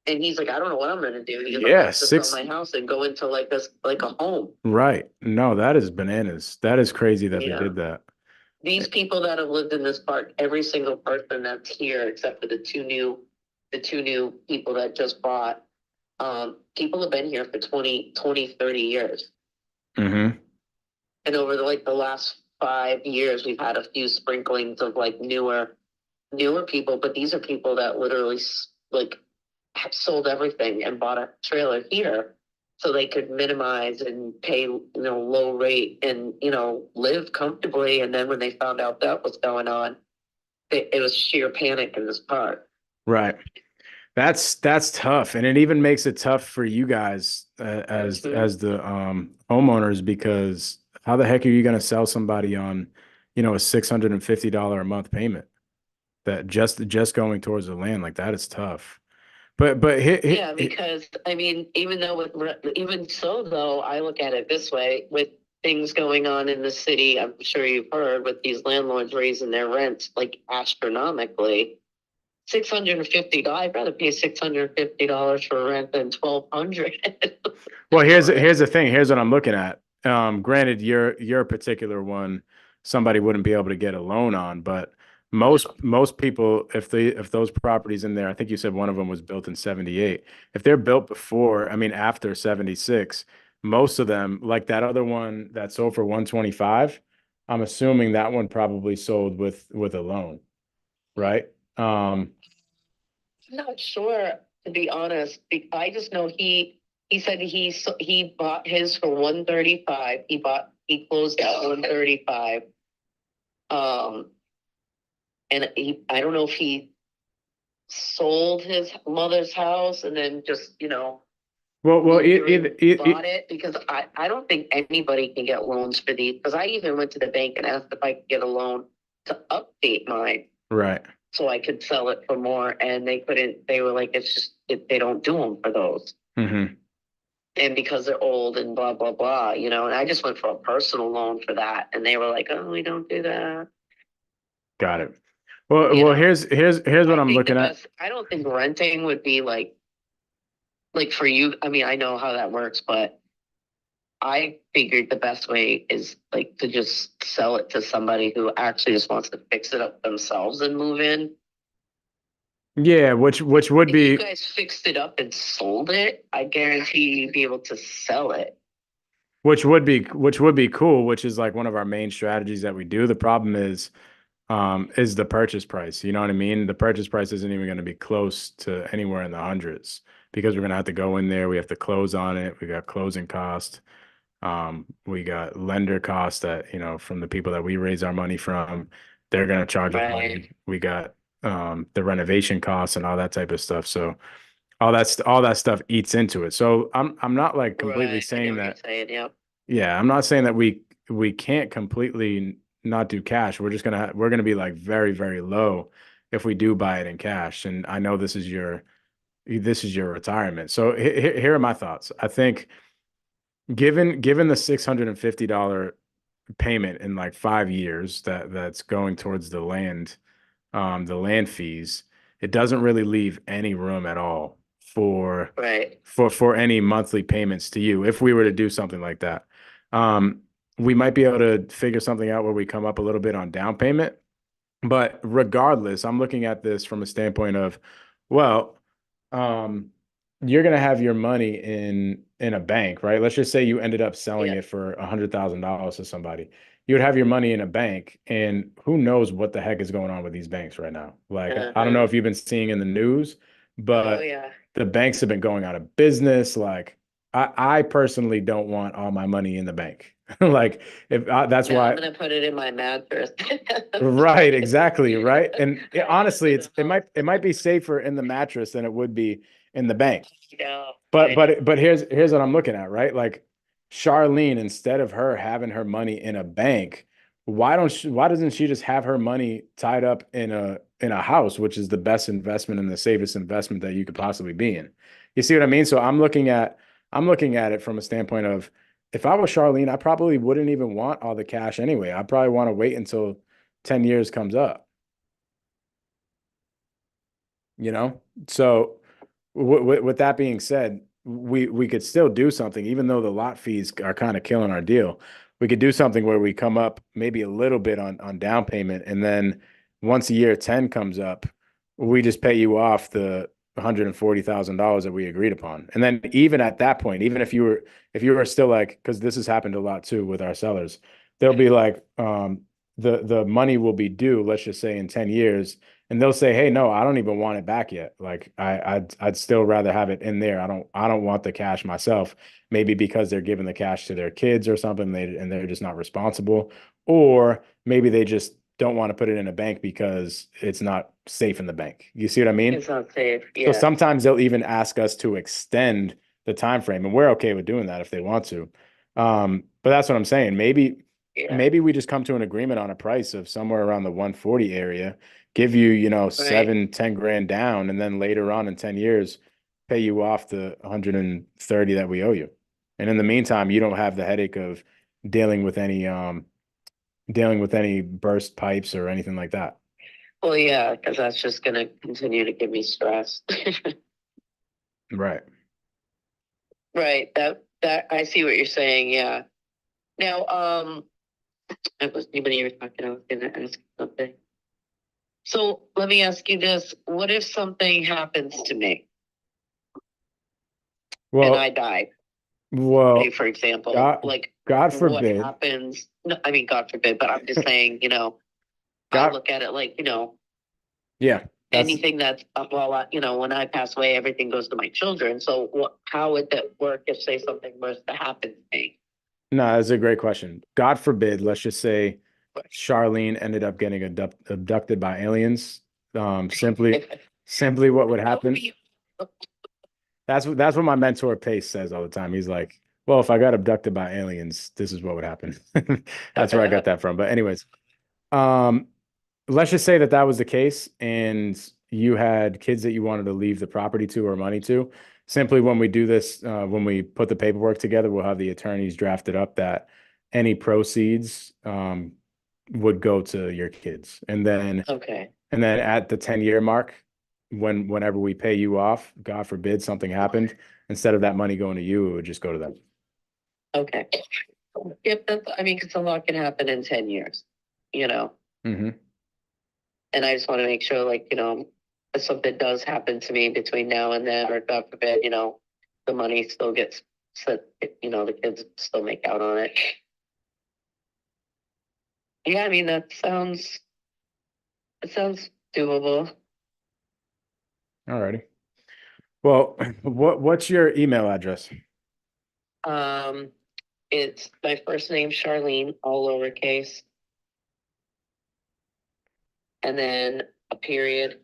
And he's like, I don't know what I'm gonna do. He's like, Yeah, I have to sell my house and go into like this, like a home. Right. No, that is bananas. That is crazy that Yeah. they did that. These people that have lived in this park, every single person that's here, except for the two new people that just bought, people have been here for 20, 30 years. Mm-hmm. And over the last 5 years, we've had a few sprinklings of like newer people, but these are people that literally like have sold everything and bought a trailer here so they could minimize and pay, low rate and, live comfortably. And then when they found out that was going on, it was sheer panic in this park. Right. That's tough, and it even makes it tough for you guys as the homeowners because how the heck are you going to sell somebody on, a $650 a month payment that just going towards the land like that is tough. But Yeah, because I mean, even so though, I look at it this way with things going on in the city. I'm sure you've heard with these landlords raising their rents like astronomically. $650. I'd rather pay $650 for rent than $1,200. well, here's the thing. Here's what I'm looking at. granted, your particular one, somebody wouldn't be able to get a loan on, but most people, if those properties in there, I think you said one of them was built in 78. If they're built before, I mean after 76, most of them, like that other one that sold for 125, I'm assuming that one probably sold with a loan, right? I'm not sure, to be honest. I just know he said he bought his for 135. He closed at 135. And I don't know if he sold his mother's house and then just, Well, bought it, because I don't think anybody can get loans for these, because I even went to the bank and asked if I could get a loan to update mine right. so I could sell it for more, and they couldn't. They were like, it's just they don't do them for those. Mm-hmm. And because they're old and blah blah blah, and I just went for a personal loan for that, and they were like, oh, we don't do that. Got it. Well, here's what I'm looking at. I don't think renting would be like for you. I mean, I know how that works, but I figured the best way is like to just sell it to somebody who actually just wants to fix it up themselves and move in. Yeah, which would be, if you guys fixed it up and sold it, I guarantee you'd be able to sell it. which would be cool, which is like one of our main strategies that we do. The problem is the purchase price. You know what I mean? The purchase price isn't even going to be close to anywhere in the hundreds because we're going to have to go in there. We have to close on it. We got closing cost. We got lender costs that, from the people that we raise our money from, they're going to charge us money. We got the renovation costs and all that type of stuff. So all that stuff eats into it. So I'm not like completely saying that. Yeah, I'm not saying that we can't completely not do cash. We're gonna be like very, very low if we do buy it in cash. And I know this is your retirement. So here are my thoughts. I think given the $650 payment in like 5 years that's going towards the land fees, it doesn't really leave any room at all for any monthly payments to you if we were to do something like that. We might be able to figure something out where we come up a little bit on down payment, but regardless, I'm looking at this from a standpoint of, well, you're going to have your money in a bank, right? Let's just say you ended up selling it for $100,000 to somebody. You would have your money in a bank, and who knows what the heck is going on with these banks right now. Like, I don't know if you've been seeing in the news, but the banks have been going out of business. Like, I personally don't want all my money in the bank. Like, that's why I'm gonna put it in my mattress. Right, exactly, right. And honestly, it might be safer in the mattress than it would be in the bank. Yeah. But here's what I'm looking at, right? Like Charlene, instead of her having her money in a bank, why doesn't she just have her money tied up in a house, which is the best investment and the safest investment that you could possibly be in? You see what I mean? So I'm looking at it from a standpoint of, if I was Charlene, I probably wouldn't even want all the cash anyway. I probably want to wait until 10 years comes up. So with that being said, we could still do something, even though the lot fees are kind of killing our deal. We could do something where we come up maybe a little bit on down payment, and then once year 10 comes up, we just pay you off the $140,000 that we agreed upon. And then even at that point, even if you were still like, because this has happened a lot too with our sellers, they'll be like, the money will be due, let's just say in 10 years, and they'll say, hey, no, I don't even want it back yet. Like I'd still rather have it in there. I don't want the cash myself. Maybe because they're giving the cash to their kids or something, and they're just not responsible, or maybe they just don't want to put it in a bank because it's not safe in the bank. You see what I mean? It's not safe. Yeah. So sometimes they'll even ask us to extend the time frame, and we're okay with doing that if they want to. But that's what I'm saying. Maybe we just come to an agreement on a price of somewhere around the 140 area, give you, 7-10 grand down, and then later on in 10 years, pay you off the 130 that we owe you. And in the meantime, you don't have the headache of dealing with any burst pipes or anything like that. Well, yeah, because that's just going to continue to give me stress. Right. Right. That I see what you're saying. Yeah. Now, I was when you were talking, I was gonna ask something. So let me ask you this: what if something happens to me and Well, I die? Say, well, for example, God, like God what forbid, happens? No, I mean, God forbid, but I'm just saying, I God, look at it like, yeah, that's anything that's well, when I pass away, everything goes to my children. So how would that work if, say, something was to happen to me? no, that's a great question. God forbid, let's just say Charlene ended up getting abducted by aliens. Simply what would That would happen. be That's what my mentor Pace says all the time. He's like, well, if I got abducted by aliens, this is what would happen. That's where I got that from. But anyways, um, let's just say that that was the case and you had kids that you wanted to leave the property to or money to. Simply when we do this, when we put the paperwork together, we'll have the attorneys drafted up that any proceeds would go to your kids. okay. And then at the 10-year mark, whenever we pay you off, God forbid something happened, instead of that money going to you, it would just go to them. Okay. Yep, I mean, because a lot can happen in 10 years, Mm-hmm. and I just want to make sure, like, if something does happen to me between now and then, or God forbid, the money still gets set, the kids still make out on it. Yeah, I mean, it sounds doable. All righty. Well, what's your email address? Um, it's my first name, Charlene, all lowercase, and then a period.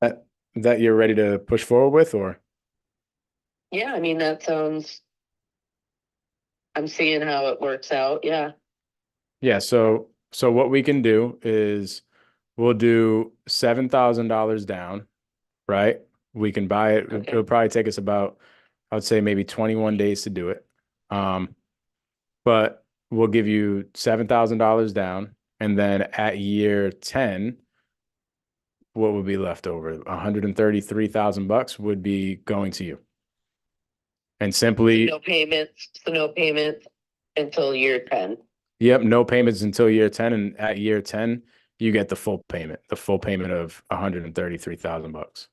That, that you're ready to push forward with, or? Yeah, I mean, I'm seeing how it works out. Yeah. Yeah, so what we can do is we'll do $7,000 down, right? We can buy it. Okay. It'll probably take us about, I would say maybe 21 days to do it. But we'll give you $7,000 down, and then at year 10, what would be left over? 133,000 bucks would be going to you. And simply, No payments. So no payments until year 10. yep, no payments until year 10. And at year 10, you get the full payment of 133,000 bucks.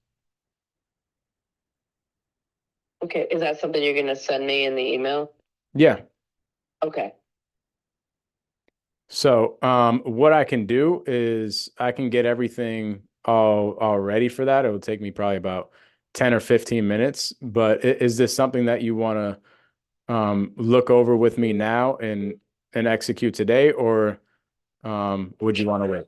Okay. Is that something you're going to send me in the email? Yeah. Okay. So, what I can do is I can get everything all ready for that. It will take me probably about 10 or 15 minutes. But is this something that you want to look over with me now and execute today, or would you want to wait?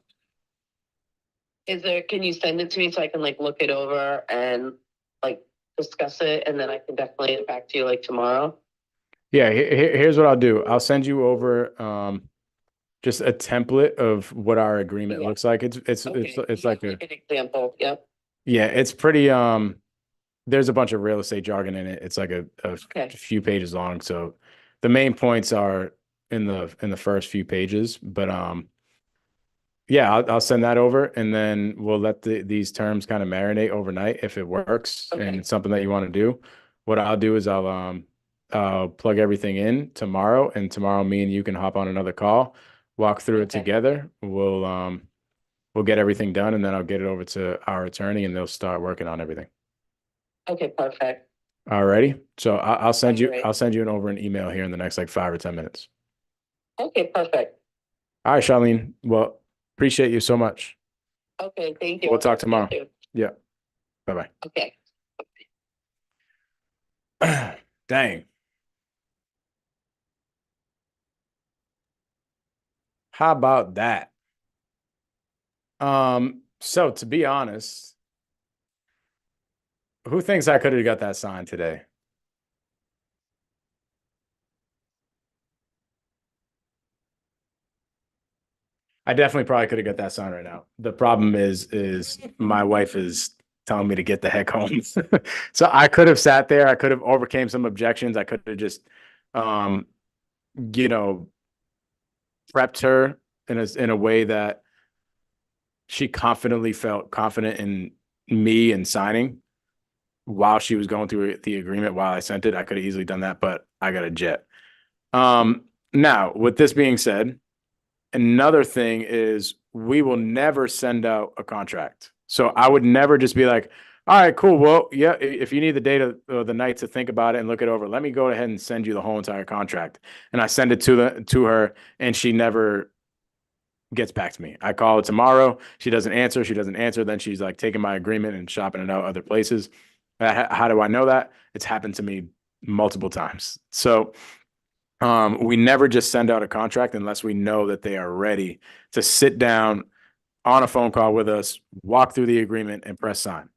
Can you send it to me so I can like look it over and like discuss it, and then I can definitely get back to you like tomorrow? Yeah, here's what I'll do. I'll send you over just a template of what our agreement Yeah. looks like. It's Okay. it's Yeah, like a, an example. Yep. yeah, it's pretty there's a bunch of real estate jargon in it. It's like a Okay. few pages long. So the main points are in the first few pages, but yeah, I'll send that over, and then we'll let these terms kind of marinate overnight if it works Okay. and it's something that you want to do. What I'll do is I'll plug everything in tomorrow, and tomorrow me and you can hop on another call, walk through it Okay. together. We'll get everything done, and then I'll get it over to our attorney, and they'll start working on everything. Okay. Perfect. Alrighty. So I'll send you All right. I'll send you an email here in the next like 5 or 10 minutes. Okay. Perfect. All right, Charlene. Well, appreciate you so much. Okay. Thank you. We'll talk tomorrow. Yeah. Bye Okay. bye. Dang. How about that? So to be honest, Who thinks I could have got that signed today? I definitely probably could have got that signed right now. The problem is my wife is telling me to get the heck home. So I could have sat there. I could have overcame some objections. I could have just, um, you know, prepped her in a way that she confidently felt confident in me and signing while she was going through the agreement while I sent it. I could have easily done that, but I got a jet. Now, with this being said, another thing is we will never send out a contract. So I would never just be like, all right, cool. Well, yeah, if you need the day or the night to think about it and look it over, let me go ahead and send you the whole entire contract. And I send it to her, and she never gets back to me. I call her tomorrow. She doesn't answer. She doesn't answer. Then she's like taking my agreement and shopping it out other places. How do I know that? It's happened to me multiple times. So we never just send out a contract unless we know that they are ready to sit down on a phone call with us, walk through the agreement, and press sign.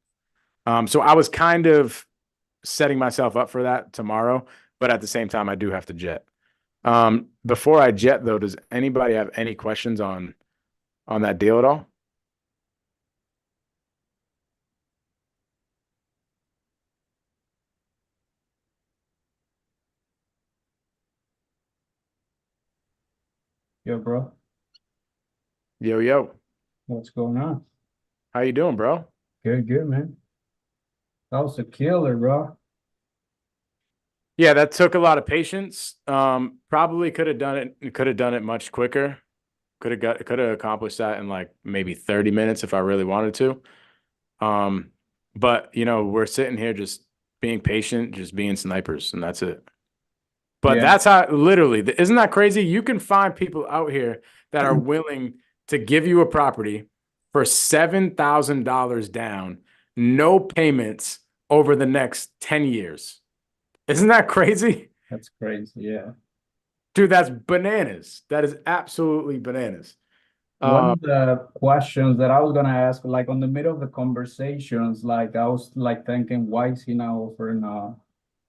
So I was kind of setting myself up for that tomorrow, but at the same time, I do have to jet. Before I jet, though, does anybody have any questions on that deal at all? Yo, bro, Yo, yo, what's going on? how you doing, bro? Good, good, man. That was a killer, bro. Yeah, that took a lot of patience. Probably could have done it. Could have done it much quicker. Could have accomplished that in like maybe 30 minutes if I really wanted to. But we're sitting here just being patient, just being snipers, and that's it. But Yeah, that's how literally, isn't that crazy? You can find people out here that are willing to give you a property for $7,000 down, no payments over the next 10 years. Isn't that crazy? that's crazy. Yeah. Dude, that's bananas. That is absolutely bananas. One of the questions that I was gonna ask, like on the middle of the conversations, like I was like thinking, why is he now offering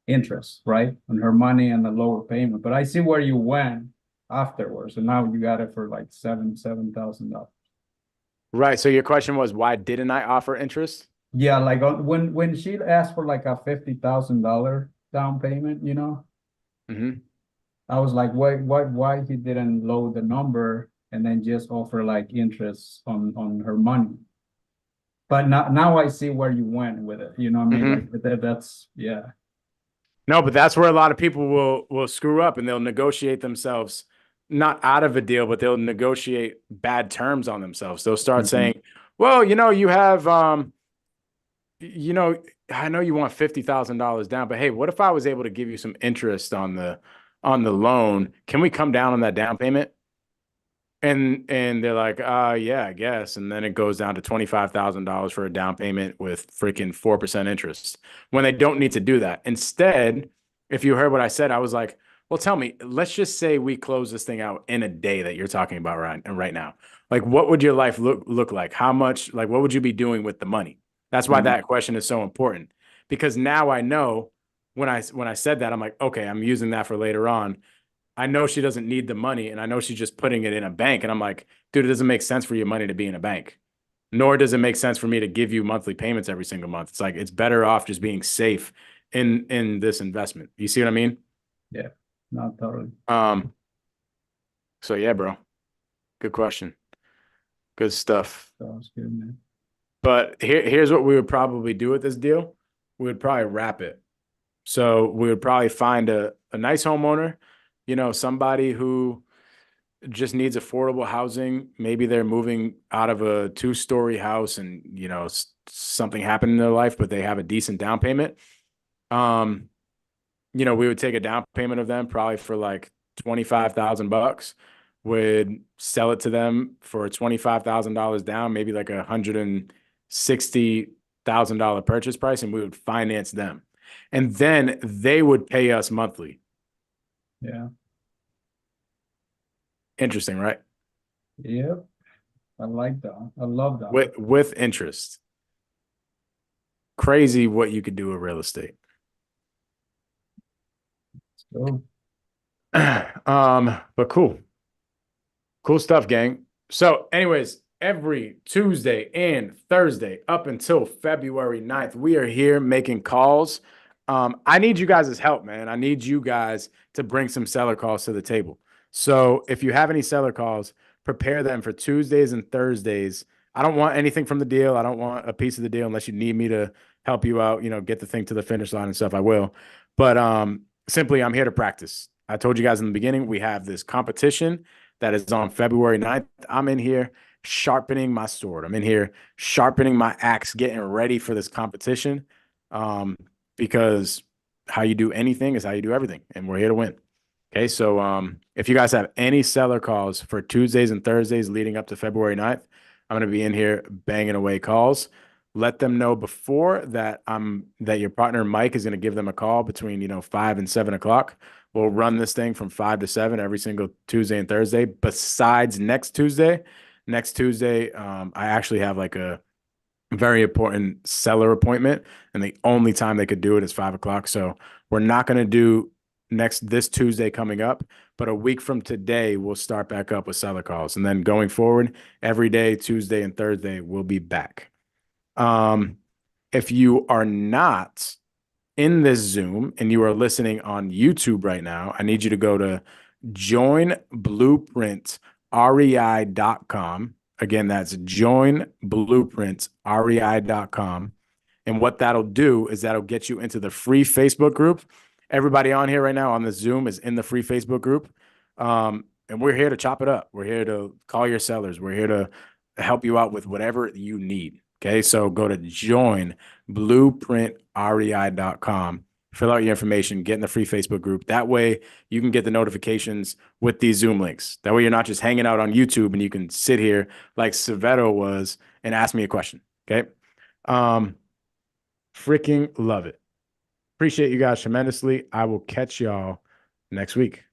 interest, right? On her money and a lower payment. But I see where you went afterwards, and now you got it for like $7,000. Right. So your question was, why didn't I offer interest? Yeah, like when she asked for like a $50,000 down payment, Mm-hmm. I was like, why he didn't load the number and then just offer like interest on her money? But now I see where you went with it. You know what I mean? Mm-hmm. Like that's yeah. No, but that's where a lot of people will screw up and they'll negotiate themselves not out of a deal, but they'll negotiate bad terms on themselves. They'll start Mhm. saying, well, you have you know, I know you want $50,000 down, but hey, what if I was able to give you some interest on the loan? Can we come down on that down payment? And they're like, yeah, I guess. And then it goes down to $25,000 for a down payment with freaking 4% interest when they don't need to do that. Instead, if you heard what I said, I was like, well, tell me, let's just say we close this thing out in a day that you're talking about right now. Like, what would your life look like? How much, like, what would you be doing with the money? That's why Mhm. that question is so important, because now I know when I said that, I'm like, okay, I'm using that for later on. I know she doesn't need the money, and I know she's just putting it in a bank. And I'm like, dude, it doesn't make sense for your money to be in a bank. Nor does it make sense for me to give you monthly payments every single month. It's like it's better off just being safe in this investment. You see what I mean? Yeah, not totally. So yeah, bro. Good question. Good stuff. Sounds good, man. But here's what we would probably do with this deal. We would probably wrap it. So we would probably find a nice homeowner, somebody who just needs affordable housing. Maybe they're moving out of a 2-story house and, something happened in their life, but they have a decent down payment. We would take a down payment of them probably for like 25,000 bucks, would sell it to them for $25,000 down, maybe like $160,000 purchase price, and we would finance them. And then they would pay us monthly. Yeah. Interesting, right? Yep. I like that. I love that. With interest. crazy what you could do with real estate. So, But cool stuff, gang. So anyways, every Tuesday and Thursday up until February 9th, we are here making calls. I need you guys' help, man. I need you guys to bring some seller calls to the table. So if you have any seller calls, prepare them for Tuesdays and Thursdays. I don't want anything from the deal. I don't want a piece of the deal unless you need me to help you out, get the thing to the finish line and stuff. I will. But simply, I'm here to practice. I told you guys in the beginning, we have this competition that is on February 9th. I'm in here sharpening my sword. I'm in here sharpening my axe, getting ready for this competition. Because how you do anything is how you do everything, and we're here to win. Okay, so if you guys have any seller calls for Tuesdays and Thursdays leading up to February 9th, I'm going to be in here banging away calls. Let them know before that that your partner Mike is going to give them a call between 5 and 7 o'clock. We'll run this thing from 5 to 7 every single Tuesday and Thursday. Besides next Tuesday, I actually have like a very important seller appointment, and the only time they could do it is 5 o'clock. So we're not going to do this Tuesday coming up, but a week from today, we'll start back up with seller calls. And then going forward, every day, Tuesday and Thursday, we'll be back. If you are not in this Zoom and you are listening on YouTube right now, I need you to go to joinblueprintrei.com. Again, that's joinblueprintrei.com. And what that'll do is that'll get you into the free Facebook group. Everybody on here right now on the Zoom is in the free Facebook group. And we're here to chop it up. We're here to call your sellers. We're here to help you out with whatever you need. Okay, so go to joinblueprintrei.com, fill out your information, get in the free Facebook group. That way you can get the notifications with these Zoom links. That way you're not just hanging out on YouTube and you can sit here like Saveto was and ask me a question. Okay. Freaking love it. Appreciate you guys tremendously. I will catch y'all next week.